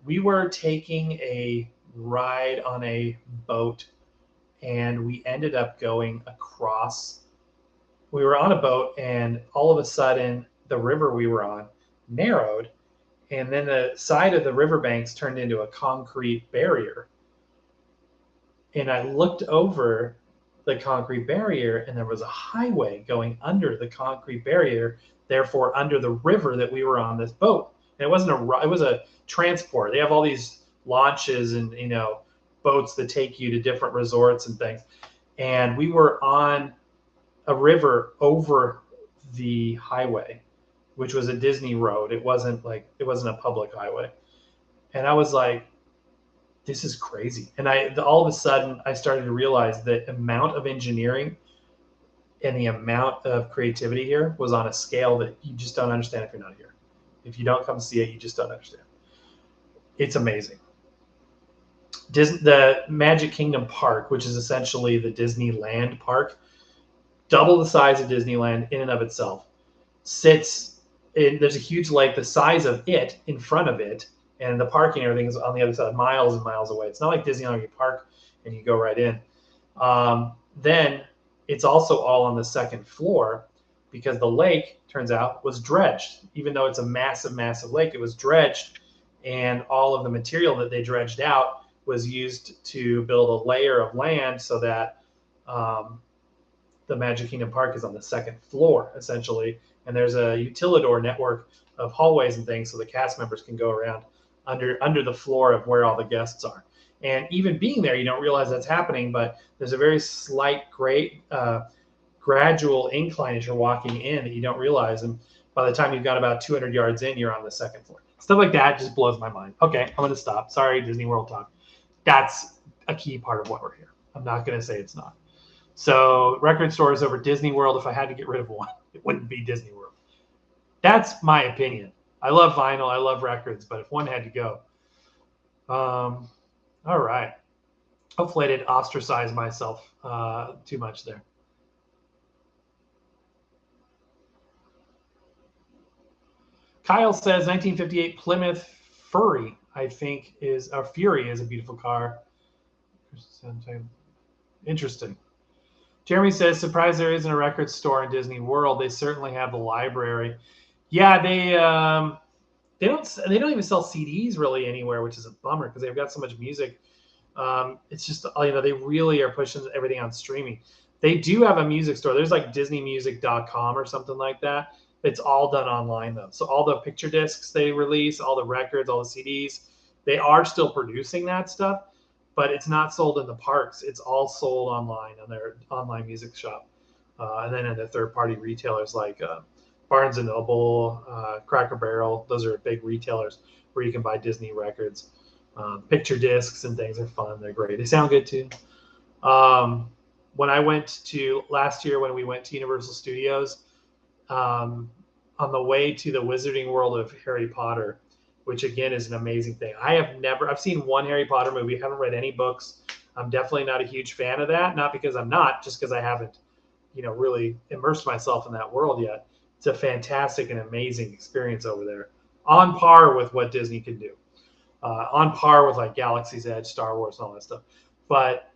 we were taking a ride on a boat, and we ended up going across. We were on a boat, and all of a sudden the river we were on narrowed, and then the side of the riverbanks turned into a concrete barrier. And I looked over the concrete barrier, and there was a highway going under the concrete barrier, therefore under the river that we were on this boat. And it was a transport. They have all these launches and boats that take you to different resorts and things. And we were on a river over the highway, which was a Disney road. It wasn't a public highway. And I was like, this is crazy. And all of a sudden I started to realize the amount of engineering and the amount of creativity here was on a scale that you just don't understand if you're not here. If you don't come see it, you just don't understand. It's amazing. The Magic Kingdom Park, which is essentially the Disneyland park, double the size of Disneyland in and of itself, there's a huge lake the size of it in front of it, and the parking and everything is on the other side, miles and miles away. It's not like Disneyland, you park and you go right in. Then it's also all on the 2nd floor, because the lake, turns out, was dredged. Even though it's a massive, massive lake, it was dredged, and all of the material that they dredged out was used to build a layer of land so that the Magic Kingdom Park is on the 2nd floor, essentially. And there's a utilidor network of hallways and things so the cast members can go around under the floor of where all the guests are. And even being there, you don't realize that's happening, but there's a very slight, gradual incline as you're walking in that you don't realize. And by the time you've got about 200 yards in, you're on the 2nd floor. Stuff like that just blows my mind. Okay, I'm going to stop. Sorry, Disney World talk. That's a key part of why we're here. I'm not going to say it's not. So record stores over Disney World, if I had to get rid of one, it wouldn't be Disney World. That's my opinion. I love vinyl. I love records. But if one had to go. All right. Hopefully I didn't ostracize myself too much there. Kyle says 1958 Plymouth Fury, I think, is a Fury is a beautiful car. Interesting. Jeremy says, surprised there isn't a record store in Disney World. They certainly have the library. Yeah, they don't even sell CDs really anywhere, which is a bummer because they've got so much music. It's just, they really are pushing everything on streaming. They do have a music store. There's like DisneyMusic.com or something like that. It's all done online though. So all the picture discs they release, all the records, all the CDs, they are still producing that stuff, but it's not sold in the parks. It's all sold online on their online music shop. And then in the third-party retailers like Barnes & Noble, Cracker Barrel, those are big retailers where you can buy Disney records. Picture discs and things are fun. They're great. They sound good too. When I went to last year, when we went to Universal Studios, on the way to the Wizarding World of Harry Potter, which again is an amazing thing. I've seen one Harry Potter movie. I haven't read any books. I'm definitely not a huge fan of that. Not because I'm not, just because I haven't, really immersed myself in that world yet. It's a fantastic and amazing experience over there, on par with what Disney can do, on par with like Galaxy's Edge, Star Wars, and all that stuff. But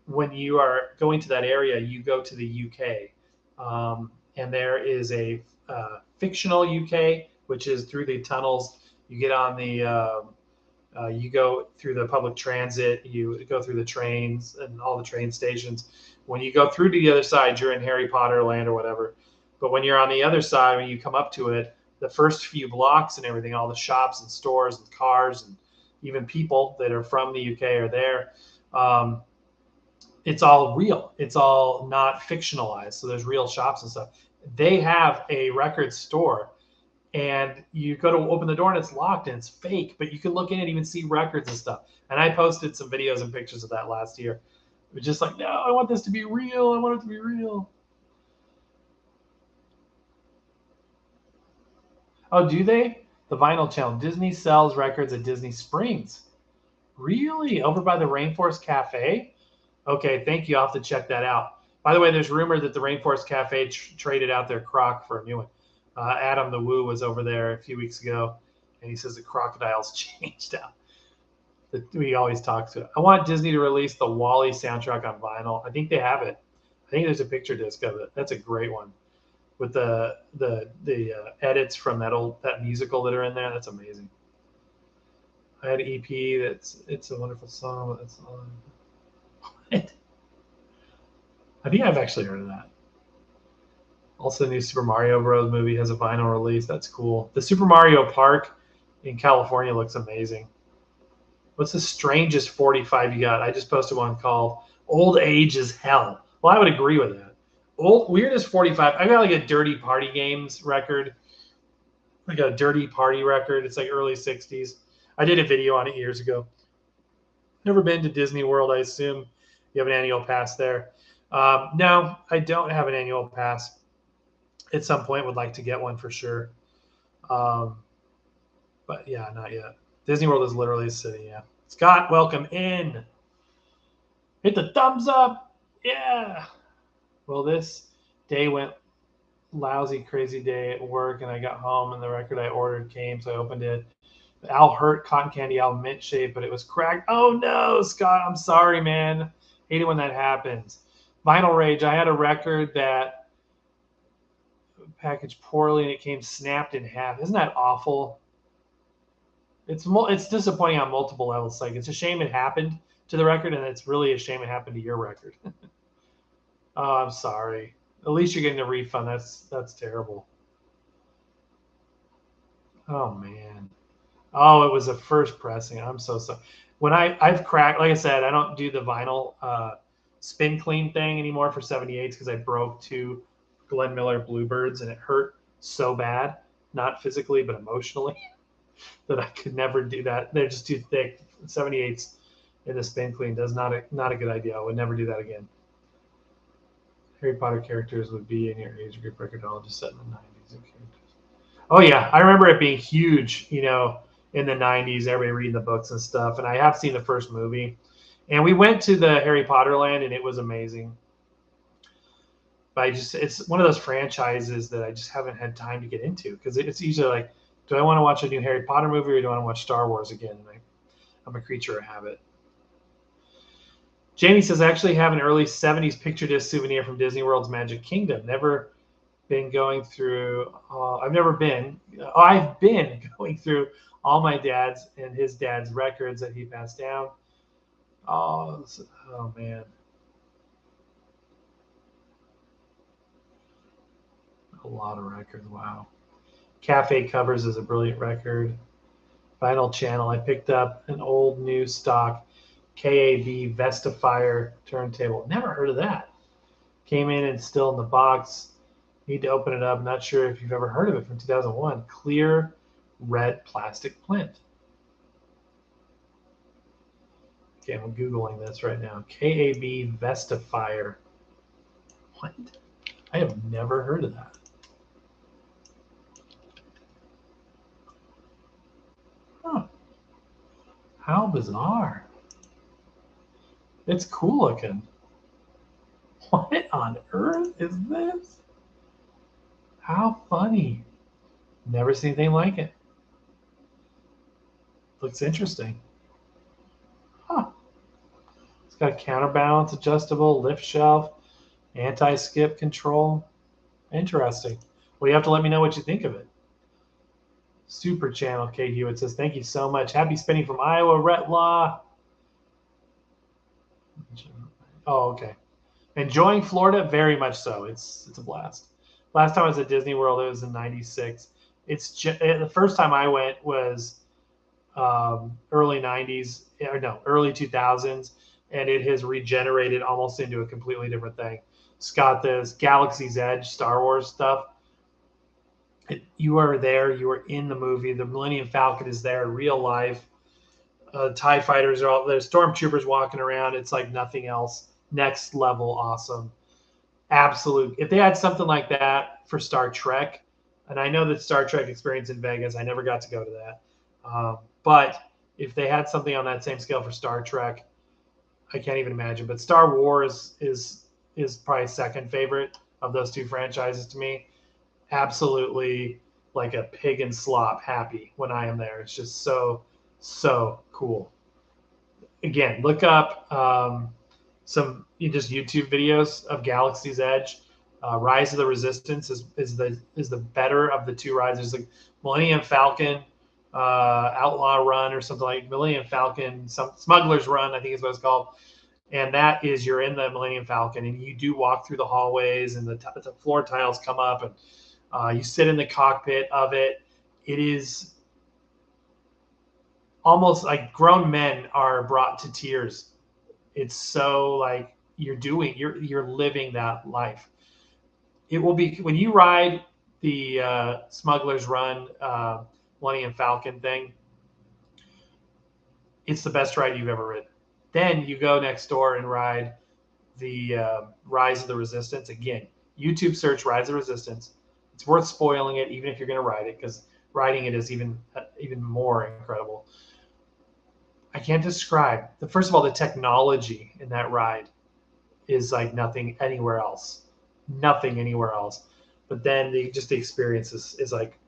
when you are going to that area, you go to the UK, and there is a fictional UK, which is through the tunnels. You get on the, you go through the public transit, you go through the trains and all the train stations. When you go through to the other side, you're in Harry Potter land or whatever. But when you're on the other side, when you come up to it, the first few blocks and everything, all the shops and stores and cars and even people that are from the UK are there. It's all real. It's all not fictionalized. So there's real shops and stuff. They have a record store, and you go to open the door and it's locked and it's fake, but you can look in and even see records and stuff. And I posted some videos and pictures of that last year. It was just like, no, I want this to be real. I want it to be real. Oh, do they? The Vinyl Channel. Disney sells records at Disney Springs. Really? Over by the Rainforest Cafe? Okay, thank you. I'll have to check that out. By the way, there's rumor that the Rainforest Cafe traded out their croc for a new one. Adam the Woo was over there a few weeks ago, and he says the crocodile's changed out. We always talk to it. I want Disney to release the WALL-E soundtrack on vinyl. I think they have it. I think there's a picture disc of it. That's a great one, with the edits from that musical that are in there. That's amazing. I had an EP it's a wonderful song. That's on. What? I think I've actually heard of that. Also, the new Super Mario Bros. Movie has a vinyl release. That's cool. The Super Mario Park in California looks amazing. What's the strangest 45 you got? I just posted one called Old Age is Hell. Well, I would agree with that. Weirdest 45. I got like a Dirty Party Games record. Like a Dirty Party record. It's like early 60s. I did a video on it years ago. Never been to Disney World. I assume you have an annual pass there. No, I don't have an annual pass. At some point, would like to get one for sure. But yeah, not yet. Disney World is literally a city. Yeah. Scott, welcome in. Hit the thumbs up. Yeah. Well, this day went lousy, crazy day at work, and I got home and the record I ordered came, so I opened it. Al Hurt Cotton Candy Al Mint Shape, but it was cracked. Oh no, Scott, I'm sorry, man. Hate it when that happens. Vinyl Rage, I had a record that packaged poorly and it came snapped in half. Isn't that awful? It's disappointing on multiple levels. Like, it's a shame it happened to the record, and it's really a shame it happened to your record. Oh, I'm sorry. At least you're getting a refund. That's terrible. Oh man. Oh, it was a first pressing. I'm so sorry. When I've cracked, like I said, I don't do the vinyl spin clean thing anymore for 78s because I broke 2 Glenn Miller Bluebirds and it hurt so bad, not physically but emotionally, that I could never do that. They're just too thick. 78s in the spin clean. Does not a good idea. I would never do that again. Harry Potter characters would be in your age group Record-ology set in the 90s. Oh yeah, I remember it being huge, you know, in the 90s, everybody reading the books and stuff. And I have seen the first movie. And we went to the Harry Potter land and it was amazing. But it's one of those franchises that I just haven't had time to get into because it's usually like, do I want to watch a new Harry Potter movie or do I want to watch Star Wars again? And I'm a creature of habit. Jamie says, I actually have an early 70s picture disc souvenir from Disney World's Magic Kingdom. Never been going through, I've been going through all my dad's and his dad's records that he passed down. Oh man. A lot of records. Wow. Cafe Covers is a brilliant record. Vinyl Channel. I picked up an old new stock KAB Vestifier turntable. Never heard of that. Came in and still in the box. Need to open it up. Not sure if you've ever heard of it, from 2001. Clear red plastic plinth. Okay, I'm Googling this right now. KAB Vestifier. What? I have never heard of that. Huh. How bizarre. It's cool looking. What on earth is this? How funny. Never seen anything like it. Looks interesting. Huh. It's got a counterbalance, adjustable, lift shelf, anti-skip control. Interesting. Well, you have to let me know what you think of it. Super Channel K. Hewitt says, thank you so much. Happy spinning from Iowa, Rhett Law. Oh, okay. Enjoying Florida? Very much so. It's a blast. Last time I was at Disney World, it was in '96. The first time I went was early 90s, or no, early 2000s, and it has regenerated almost into a completely different thing. It's got this Galaxy's Edge Star Wars stuff. You are there. You are in the movie. The Millennium Falcon is there, real life. TIE fighters are all there. Stormtroopers walking around. It's like nothing else. Next level awesome. Absolute. If they had something like that for Star Trek, and I know that Star Trek Experience in Vegas, I never got to go to that. But if they had something on that same scale for Star Trek, I can't even imagine. But Star Wars is probably second favorite of those two franchises to me. Absolutely like a pig in slop happy when I am there. It's just so cool. Again, look up some just YouTube videos of Galaxy's Edge. Rise of the Resistance is the better of the two rides. There's like Millennium Falcon, Outlaw Run, or something like Millennium Falcon, some Smuggler's Run, I think is what it's called. And that is, you're in the Millennium Falcon and you do walk through the hallways and the floor tiles come up and you sit in the cockpit of it. It is almost like grown men are brought to tears. It's so like you're living that life. It will be when you ride the Smuggler's Run Millennium Falcon thing. It's the best ride you've ever ridden. Then you go next door and ride the Rise of the Resistance. Again, YouTube search Rise of the Resistance. It's worth spoiling it, even if you're going to ride it, because riding it is even more incredible. I can't describe. First of all, the technology in that ride is like nothing anywhere else. Nothing anywhere else. But then the experience is like,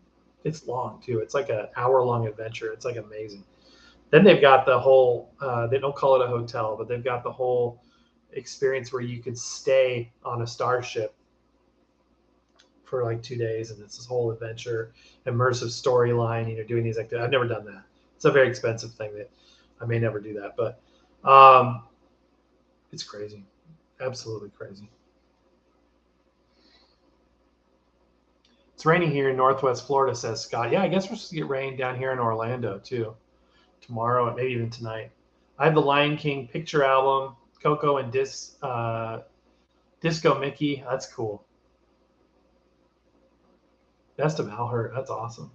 it's long too. It's like an hour-long adventure. It's like amazing. Then they've got the whole, they don't call it a hotel, but they've got the whole experience where you could stay on a starship for like 2 days, and it's this whole adventure, immersive storyline, and you're doing these activities. I've never done that. It's a very expensive thing that I may never do that, but it's crazy. Absolutely crazy. It's raining here in Northwest Florida, says Scott. Yeah, I guess we're supposed to get rain down here in Orlando too. Tomorrow and maybe even tonight. I have the Lion King picture album, Coco and Disco Mickey. That's cool. Best of Al Hurt. That's awesome.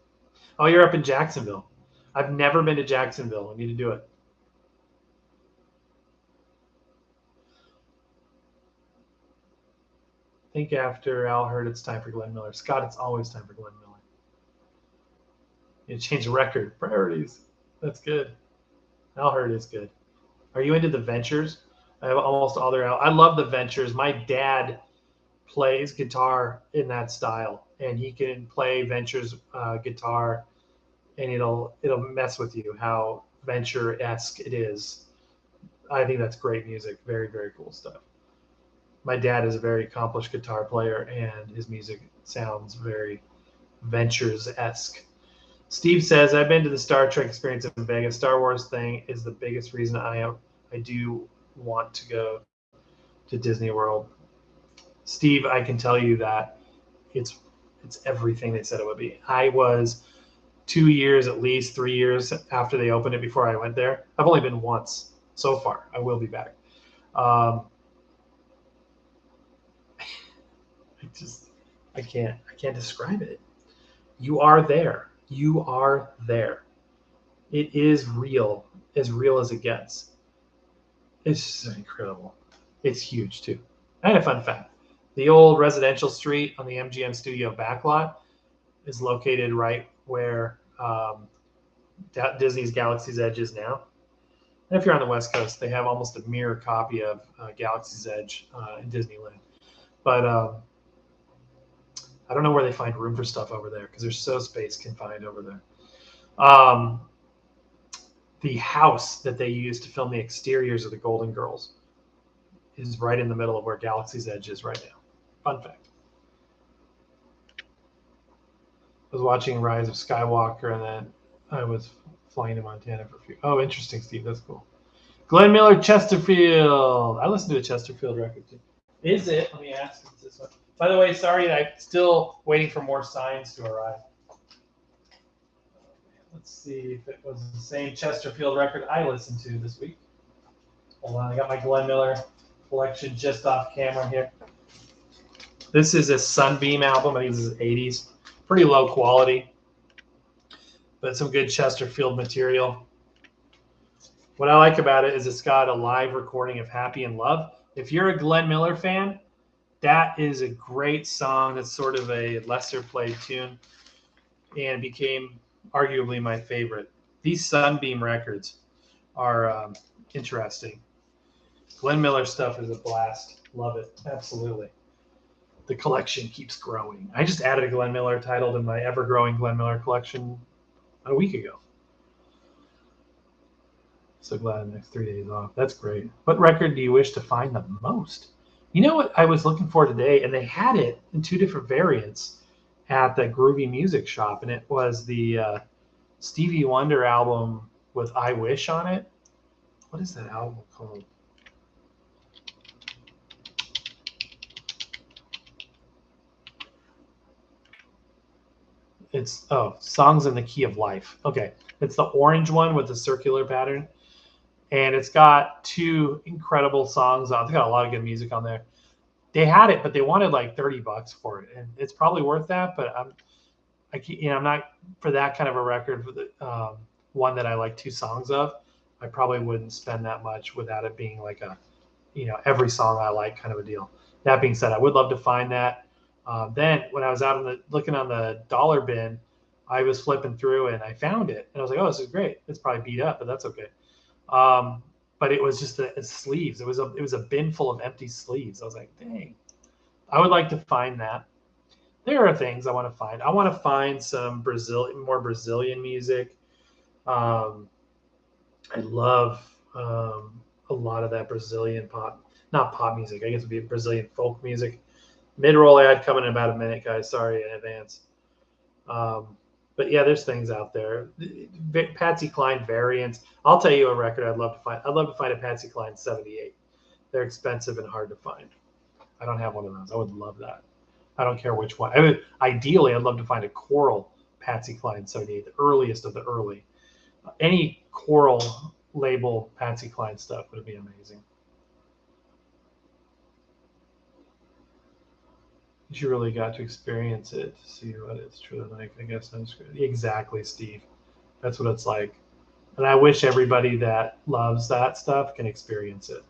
Oh, you're up in Jacksonville. I've never been to Jacksonville. I need to do it. think after Al heard it's time for Glenn Miller. Scott, it's always time for Glenn Miller. You change the record. Priorities. That's good. Al heard is good. Are you into the Ventures? I have almost all their. I love the Ventures. My dad plays guitar in that style, and he can play Ventures guitar, and it'll mess with you how Venture-esque it is. I think that's great music. Very, very cool stuff. My dad is a very accomplished guitar player, and his music sounds very Ventures-esque. Steve says, I've been to the Star Trek experience in Vegas. Star Wars thing is the biggest reason I do want to go to Disney World. Steve, I can tell you that it's everything they said it would be. I was 2 years, at least 3 years after they opened it before I went there. I've only been once so far. I will be back. I can't describe it. You are there. You are there. It is real as it gets. It's just incredible. It's huge too. I had a fun fact. The old residential street on the MGM Studio backlot is located right where Disney's Galaxy's Edge is now. And if you're on the West Coast, they have almost a mirror copy of Galaxy's Edge in Disneyland. But I don't know where they find room for stuff over there because they're so space confined over there. The house that they used to film the exteriors of the Golden Girls is right in the middle of where Galaxy's Edge is right now. Fun fact. I was watching Rise of Skywalker, and then I was flying to Montana for a few. Oh, interesting, Steve. That's cool. Glenn Miller, Chesterfield. I listened to a Chesterfield record too. Is it? Let me ask you this one. By the way, sorry, I'm still waiting for more signs to arrive. Let's see if it was the same Chesterfield record I listened to this week. Hold on, I got my Glenn Miller collection just off camera here. This is a Sunbeam album. I think this is 80s. Pretty low quality, but some good Chesterfield material. What I like about it is it's got a live recording of Happy in Love. If you're a Glenn Miller fan, that is a great song. That's sort of a lesser played tune and became arguably my favorite. These Sunbeam records are interesting. Glenn Miller stuff is a blast. Love it. Absolutely. The collection keeps growing. I just added a Glenn Miller title to my ever-growing Glenn Miller collection a week ago. So glad the next 3 days off. That's great. What record do you wish to find the most? You know what I was looking for today, and they had it in 2 different variants at the Groovy Music Shop, and it was the Stevie Wonder album with I Wish on it. What is that album called? It's Songs in the Key of Life. Okay, it's the orange one with the circular pattern, and it's got 2 incredible songs on. It's got a lot of good music on there. They had it, but they wanted like $30 for it, and it's probably worth that. But I'm not for that kind of a record for the one that I like 2 songs of. I probably wouldn't spend that much without it being like a, every song I like kind of a deal. That being said, I would love to find that. Then when I was out looking on the dollar bin, I was flipping through and I found it, and I was like, "Oh, this is great." It's probably beat up, but that's okay. But it was just the sleeves. It was a bin full of empty sleeves. I was like, "Dang, I would like to find that." There are things I want to find. I want to find some more Brazilian music. I love a lot of that Brazilian not pop music. I guess it'd be Brazilian folk music. Mid-roll ad coming in about a minute, guys. Sorry in advance. But yeah, there's things out there. Patsy Cline variants. I'll tell you a record I'd love to find. I'd love to find a Patsy Cline 78. They're expensive and hard to find. I don't have one of those. I would love that. I don't care which one. Ideally, I'd love to find a Coral Patsy Cline 78, the earliest of the early. Any Coral label Patsy Cline stuff would be amazing. You really got to experience it to see what it's truly like. I guess exactly, Steve. That's what it's like. And I wish everybody that loves that stuff can experience it.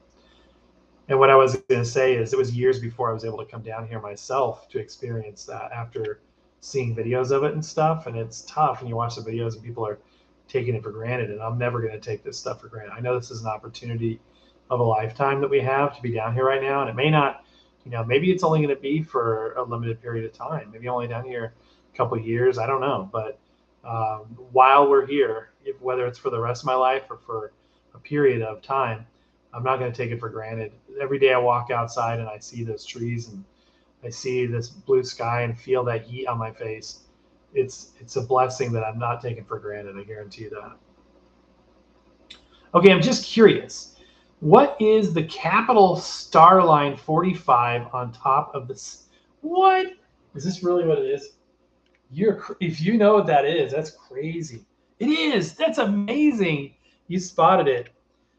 And what I was going to say is it was years before I was able to come down here myself to experience that after seeing videos of it and stuff. And it's tough when you watch the videos and people are taking it for granted. And I'm never going to take this stuff for granted. I know this is an opportunity of a lifetime that we have to be down here right now. And it may not, maybe it's only going to be for a limited period of time. Maybe only down here a couple of years. I don't know. But while we're here, whether it's for the rest of my life or for a period of time, I'm not going to take it for granted. Every day I walk outside and I see those trees and I see this blue sky and feel that heat on my face. It's a blessing that I'm not taking for granted. I guarantee you that. Okay, I'm just curious. What is the capital Starline 45 on top of this? What? Is this really what it is? If you know what that is, that's crazy. It is. That's amazing. You spotted it.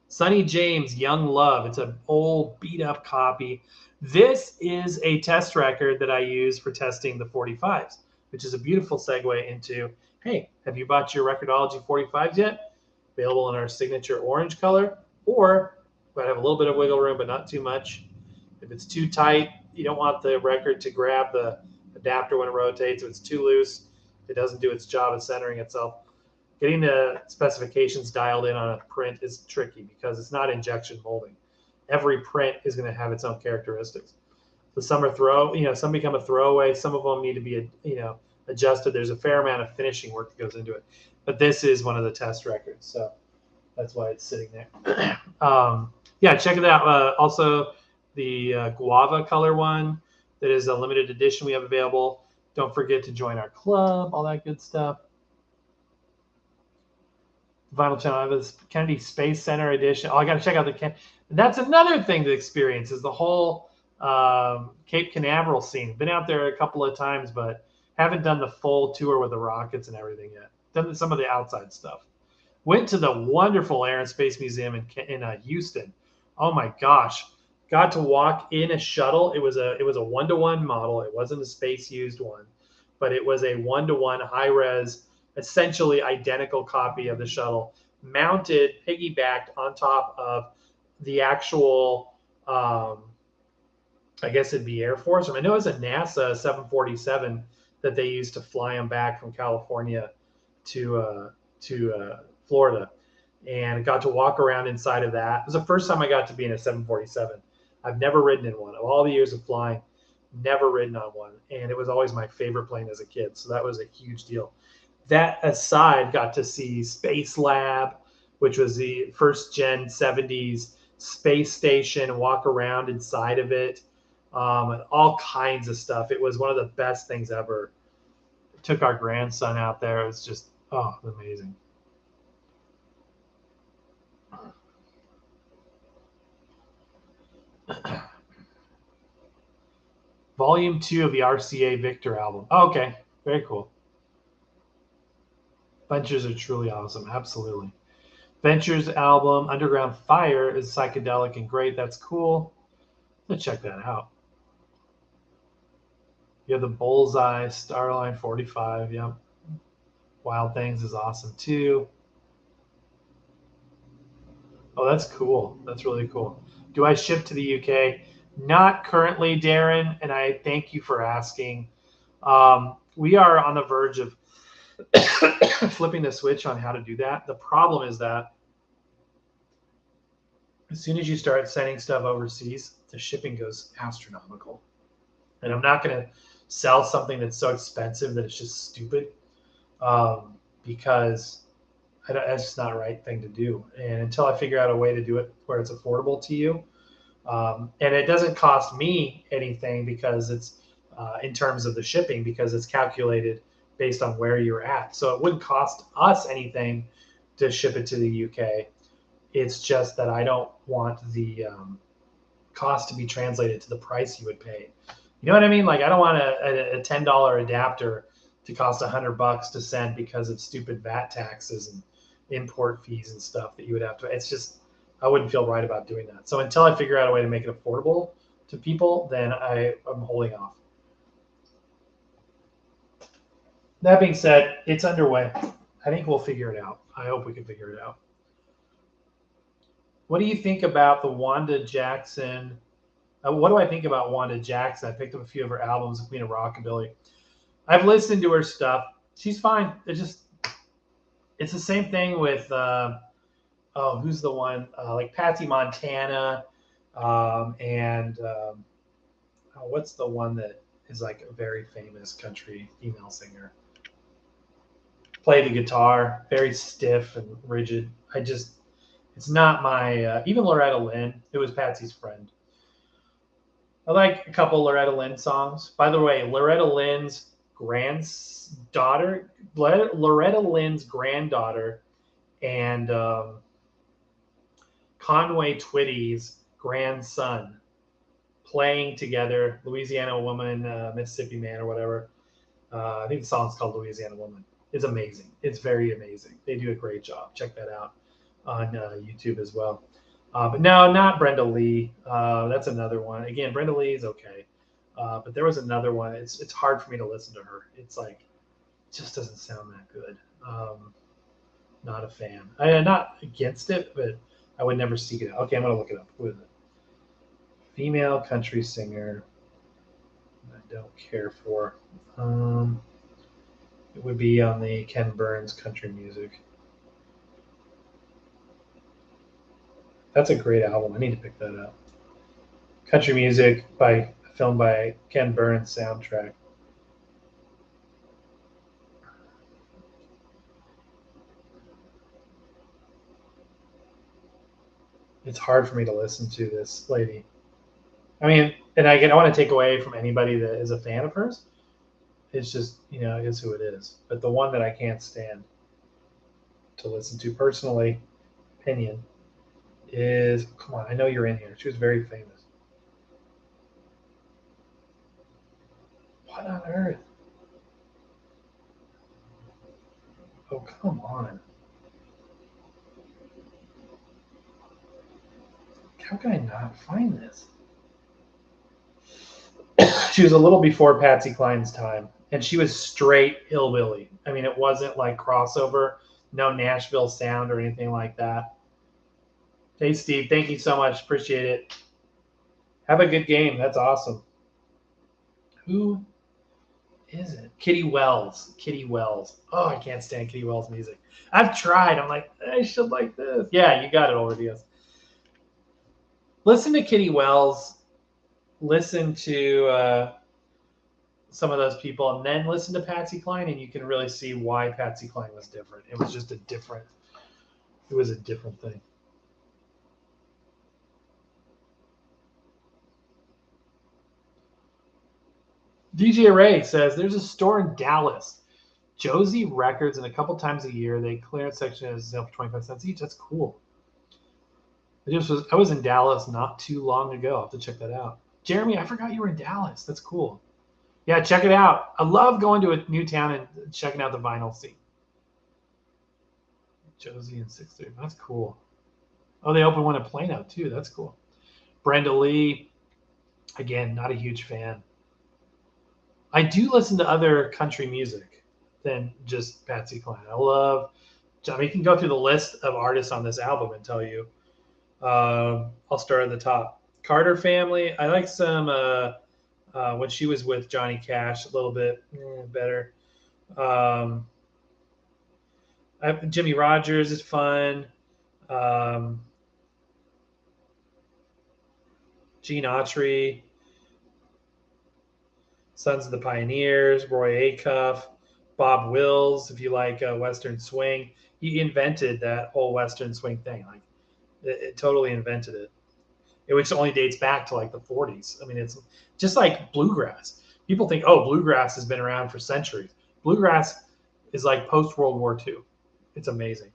Sonny James, Young Love. It's an old beat up copy. This is a test record that I use for testing the 45s, which is a beautiful segue into, hey, have you bought your Record-ology 45s yet? Available in our signature orange color, or might have a little bit of wiggle room, but not too much. If it's too tight, you don't want the record to grab the adapter when it rotates. If it's too loose, it doesn't do its job of centering itself. Getting the specifications dialed in on a print is tricky because it's not injection molding. Every print is going to have its own characteristics. So some are some become a throwaway. Some of them need to be, adjusted. There's a fair amount of finishing work that goes into it. But this is one of the test records, so that's why it's sitting there. Yeah, check it out. Also, the Guava color one that is a limited edition we have available. Don't forget to join our club, all that good stuff. Vinyl channel. I have this Kennedy Space Center edition. Oh, I got to check out the. That's another thing to experience is the whole Cape Canaveral scene. Been out there a couple of times, but haven't done the full tour with the rockets and everything yet. Done some of the outside stuff. Went to the wonderful Air and Space Museum in Houston. Oh my gosh, got to walk in a shuttle. It was a 1-to-1 model. It wasn't a space used one, but it was a 1-to-1 high res, essentially identical copy of the shuttle, mounted, piggybacked on top of the actual, I guess it'd be Air Force. I know it's a NASA 747 that they used to fly them back from California to Florida, and got to walk around inside of that. It was the first time I got to be in a 747. I've never ridden in one. Of all the years of flying, never ridden on one, and it was always my favorite plane as a kid, so that was a huge deal. That aside, got to see Space Lab, which was the first gen 70s space station, walk around inside of it, and all kinds of stuff. It was one of the best things ever. Took our grandson out there. It was just, amazing. Volume 2 of the RCA Victor album. Oh, okay, very cool. Ventures are truly awesome. Absolutely. Ventures album, Underground Fire, is psychedelic and great. That's cool. Let's check that out. You have the Bullseye, Starline 45. Yep. Wild Things is awesome too. Oh, that's cool. That's really cool. Do I ship to the UK? Not currently, Darren, and I thank you for asking. We are on the verge of flipping the switch on how to do that. The problem is that as soon as you start sending stuff overseas, the shipping goes astronomical. And I'm not going to sell something that's so expensive that it's just stupid, because that's just not the right thing to do. And until I figure out a way to do it where it's affordable to you, and it doesn't cost me anything because it's in terms of the shipping, because it's calculated based on where you're at. So it wouldn't cost us anything to ship it to the UK. It's just that I don't want the cost to be translated to the price you would pay. You know what I mean? Like, I don't want a $10 adapter to cost $100 to send because of stupid VAT taxes and import fees and stuff that you would have to. It's just, I wouldn't feel right about doing that. So until I figure out a way to make it affordable to people, then I'm holding off. That being said, it's underway. I think we'll figure it out. I hope we can figure it out. What do you think about the Wanda Jackson? What do I think about Wanda Jackson? I picked up a few of her albums, Queen of Rockabilly. I've listened to her stuff. She's fine. It's the same thing with who's the one like Patsy Montana, and what's the one that is like a very famous country female singer? Play the guitar, very stiff and rigid. It's not my. Even Loretta Lynn, who was Patsy's friend. I like a couple Loretta Lynn songs. By the way, Loretta Lynn's granddaughter, and Conway Twitty's grandson playing together, Louisiana Woman, Mississippi Man, or whatever. I think the song's called Louisiana Woman. It's amazing. It's very amazing. They do a great job. Check that out on YouTube as well. But no, not Brenda Lee. That's another one. Again, Brenda Lee is okay. But there was another one. It's hard for me to listen to her. It's like, it just doesn't sound that good. Not a fan. I'm not against it, but I would never seek it out. Okay, I'm going to look it up. Who is it? Female country singer I don't care for. It would be on the Ken Burns country music. That's a great album. I need to pick that up. Country music filmed by Ken Burns soundtrack. It's hard for me to listen to this lady. I mean, and I want to take away from anybody that is a fan of hers. It's just, it's who it is. But the one that I can't stand to listen to personally, opinion, is, come on, I know you're in here. She was very famous. What on earth? Oh, come on. How can I not find this? She was a little before Patsy Cline's time, and she was straight hillbilly. I mean, it wasn't like crossover, no Nashville sound or anything like that. Hey, Steve, thank you so much. Appreciate it. Have a good game. That's awesome. Who is it? Kitty Wells. Kitty Wells. Oh, I can't stand Kitty Wells' music. I've tried. I'm like, I should like this. Yeah, you got it already. Yes. Listen to Kitty Wells. Listen to some of those people, and then listen to Patsy Cline, and you can really see why Patsy Cline was different. It was just a different thing. DJ Ray says there's a store in Dallas, Josie Records, and a couple times a year they clearance section is sale for 25 cents each. That's cool. I was in Dallas not too long ago. I'll have to check that out. Jeremy, I forgot you were in Dallas. That's cool. Yeah, check it out. I love going to a new town and checking out the vinyl scene. Josie and 630. That's cool. Oh, they opened one in Plano too. That's cool. Brenda Lee. Again, not a huge fan. I do listen to other country music than just Patsy Cline. We can go through the list of artists on this album and tell you. I'll start at the top. Carter Family. I like some when she was with Johnny Cash a little bit better. Jimmy Rogers is fun. Gene Autry. Sons of the Pioneers, Roy Acuff, Bob Wills, if you like Western swing. He invented that whole Western swing thing. Like it totally invented it. Which only dates back to like the 40s. I mean, it's just like bluegrass. People think, oh, bluegrass has been around for centuries. Bluegrass is like post-World War II. It's amazing.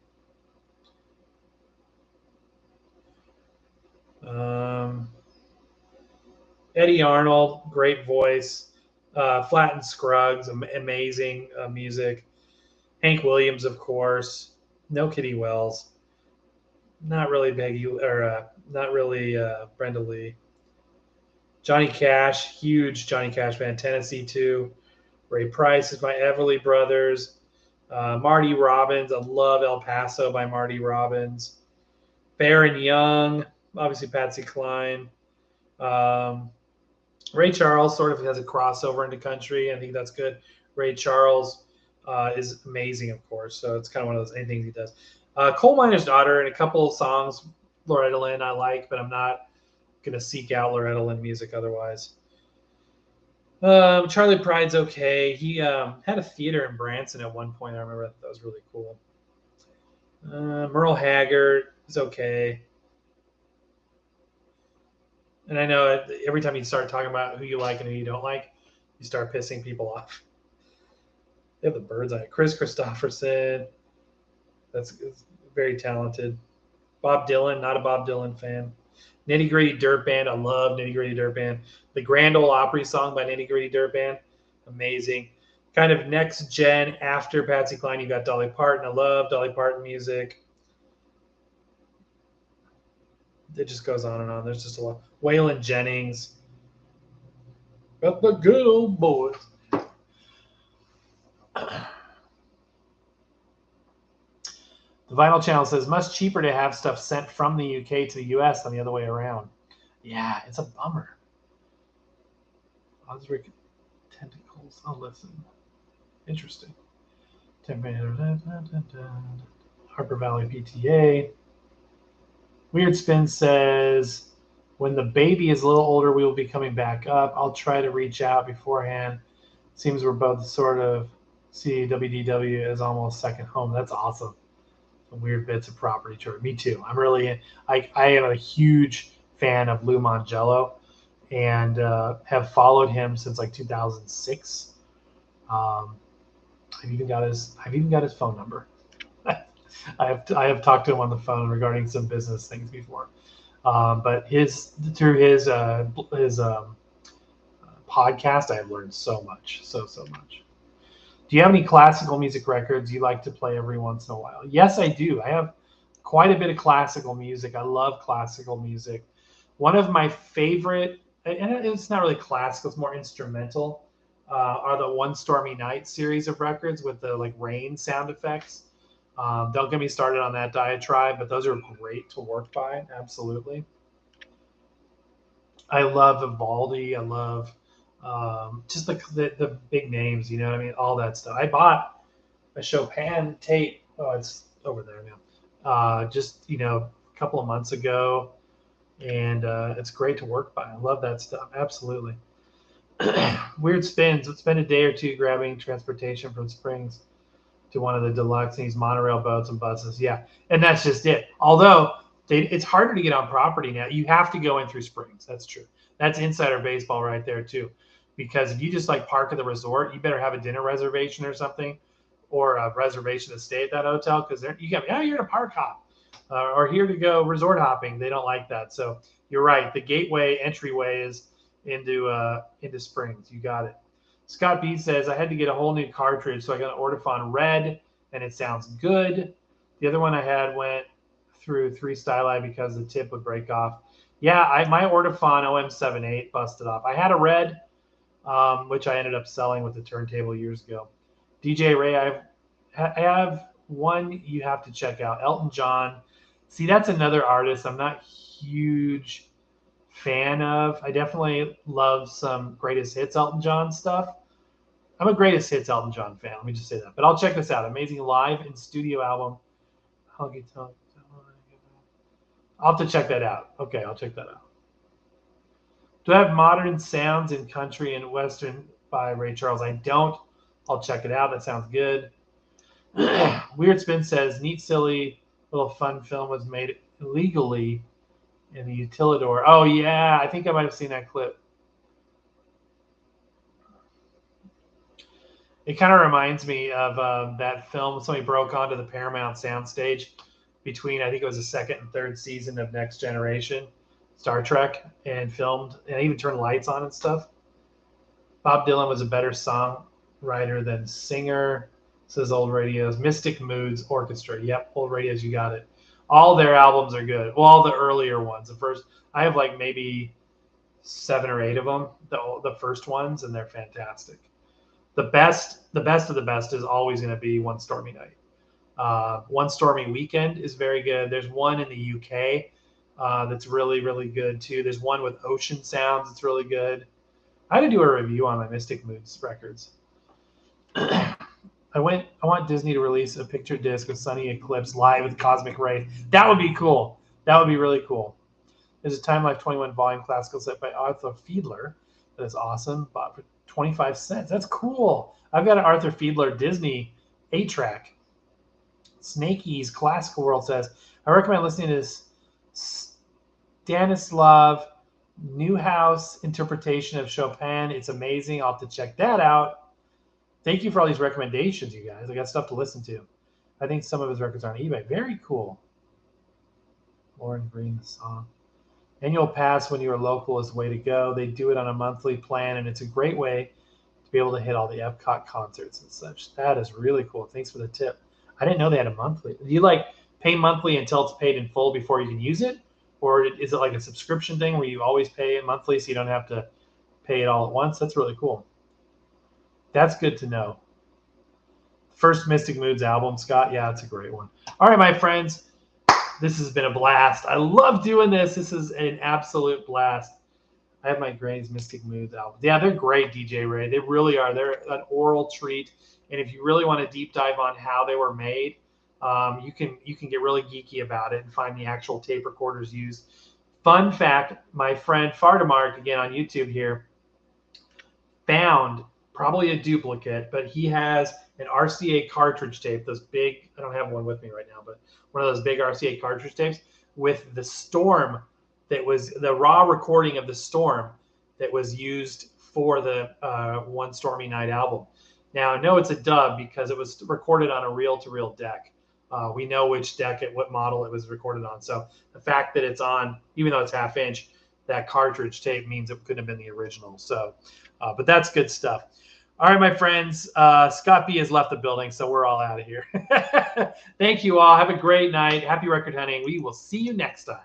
Eddie Arnold, great voice. Flatt and Scruggs, amazing music. Hank Williams, of course. No Kitty Wells. Not really not really Brenda Lee. Johnny Cash, huge Johnny Cash fan. Tennessee 2. Ray Price is by Everly Brothers. Marty Robbins. I love El Paso by Marty Robbins. Fair and Young, obviously Patsy Cline. Ray Charles sort of has a crossover into country. I think that's good. Ray Charles is amazing, of course. So it's kind of one of those anything he does. Coal Miner's Daughter and a couple of songs, Loretta Lynn I like, but I'm not going to seek out Loretta Lynn music otherwise. Charlie Pride's okay. He had a theater in Branson at one point. I remember that was really cool. Merle Haggard is okay. And I know every time you start talking about who you like and who you don't like, you start pissing people off. They have the birds on it. Chris Christopherson, that's very talented. Bob Dylan, not a Bob Dylan fan. Nitty Gritty Dirt Band, I love Nitty Gritty Dirt Band. The Grand Ole Opry song by Nitty Gritty Dirt Band, amazing. Kind of next gen after Patsy Cline, you got Dolly Parton. I love Dolly Parton music. It just goes on and on. There's just a lot. Waylon Jennings. Got the good old boys. The Vinyl Channel says, much cheaper to have stuff sent from the UK to the US than the other way around. Yeah, it's a bummer. Osric Tentacles. Oh, listen. Interesting. Harper Valley PTA. Weird Spin says, when the baby is a little older, we will be coming back up. I'll try to reach out beforehand. Seems we're both sort of see WDW as almost second home. That's awesome. Some weird bits of property tour. Me too. I'm really, I am a huge fan of Lou Mangello and have followed him since like 2006. I've even got his phone number. I have talked to him on the phone regarding some business things before. But through his podcast, I have learned so much, so much. Do you have any classical music records you like to play every once in a while? Yes, I do. I have quite a bit of classical music. I love classical music. One of my favorite, and it's not really classical, it's more instrumental, are the One Stormy Night series of records with the like rain sound effects. Don't get me started on that diatribe, but those are great to work by. Absolutely. I love Vivaldi. I love just the big names, you know what I mean? All that stuff. I bought a Chopin tape. Oh, it's over there now. Just, a couple of months ago. And it's great to work by. I love that stuff. Absolutely. Weird Spins. Would spend a day or two grabbing transportation from Springs to one of the deluxe and these monorail boats and buses. Yeah. And that's just it. Although it's harder to get on property now. You have to go in through Springs. That's true. That's insider baseball right there too. Because if you just like park at the resort, you better have a dinner reservation or something, or a reservation to stay at that hotel. Because you got, you're in a park hop or here to go resort hopping. They don't like that. So you're right. The gateway entryway is into Springs. You got it. Scott B says, I had to get a whole new cartridge, so I got an Ortofon Red, and it sounds good. The other one I had went through 3 styli because the tip would break off. Yeah, my Ortofon OM78 busted off. I had a Red, which I ended up selling with the turntable years ago. DJ Ray, I have one you have to check out, Elton John. See, that's another artist I'm not huge fan of. I definitely love some greatest hits Elton John stuff. I'm a greatest hits Elton John fan. Let me just say that. But I'll check this out. Amazing live and studio album. I'll have to check that out. Okay, I'll check that out. Do I have modern sounds in country and western by Ray Charles? I don't. I'll check it out. That sounds good. Weird Spin says, neat, silly, little fun film was made illegally in the Utilidor. Oh, yeah. I think I might have seen that clip. It kind of reminds me of that film. Somebody broke onto the Paramount soundstage between, I think it was the 2nd and 3rd season of Next Generation, Star Trek, and filmed, and even turned lights on and stuff. Bob Dylan was a better songwriter than singer, says Old Radios. Mystic Moods Orchestra. Yep, Old Radios, you got it. All their albums are good. Well, all the earlier ones. The first, I have like maybe 7 or 8 of them, the first ones, and they're fantastic. The best of the best is always going to be One Stormy Night. One Stormy Weekend is very good. There's one in the UK that's really, really good too. There's one with ocean sounds that's really good. I had to do a review on my Mystic Moods records. I want Disney to release a picture disc of Sunny Eclipse live with Cosmic Rays. That would be cool. That would be really cool. There's a Time Life 21 volume classical set by Arthur Fiedler that is awesome. Bought for 25 cents. That's cool. I've got an Arthur Fiedler Disney 8-track. Snakey's Classical World says, I recommend listening to this Stanislav Newhouse interpretation of Chopin. It's amazing. I'll have to check that out. Thank you for all these recommendations, you guys. I got stuff to listen to. I think some of his records are on eBay. Very cool. Lauren Green, the song. Annual pass when you are local is the way to go. They do it on a monthly plan, and it's a great way to be able to hit all the Epcot concerts and such. That is really cool. Thanks for the tip. I didn't know they had a monthly. Do you like pay monthly until it's paid in full before you can use it? Or is it like a subscription thing where you always pay it monthly so you don't have to pay it all at once? That's really cool. That's good to know. First Mystic Moods album, Scott. Yeah, it's a great one. All right, my friends. This has been a blast. I love doing this. This is an absolute blast. I have my Granny's Mystic Moods album. Yeah, they're great, DJ Ray. They really are. They're an oral treat. And if you really want to deep dive on how they were made, you can get really geeky about it and find the actual tape recorders used. Fun fact, my friend Fardamark, again on YouTube here, found probably a duplicate, but he has an RCA cartridge tape, those big, I don't have one with me right now, but one of those big RCA cartridge tapes with the storm that was the raw recording of the storm that was used for the One Stormy Night album. Now, I know it's a dub because it was recorded on a reel-to-reel deck. We know which deck, what model it was recorded on. So the fact that it's on, even though it's half-inch, that cartridge tape means it couldn't have been the original. So, but that's good stuff. All right, my friends. Scott B has left the building, so we're all out of here. Thank you all. Have a great night. Happy record hunting. We will see you next time.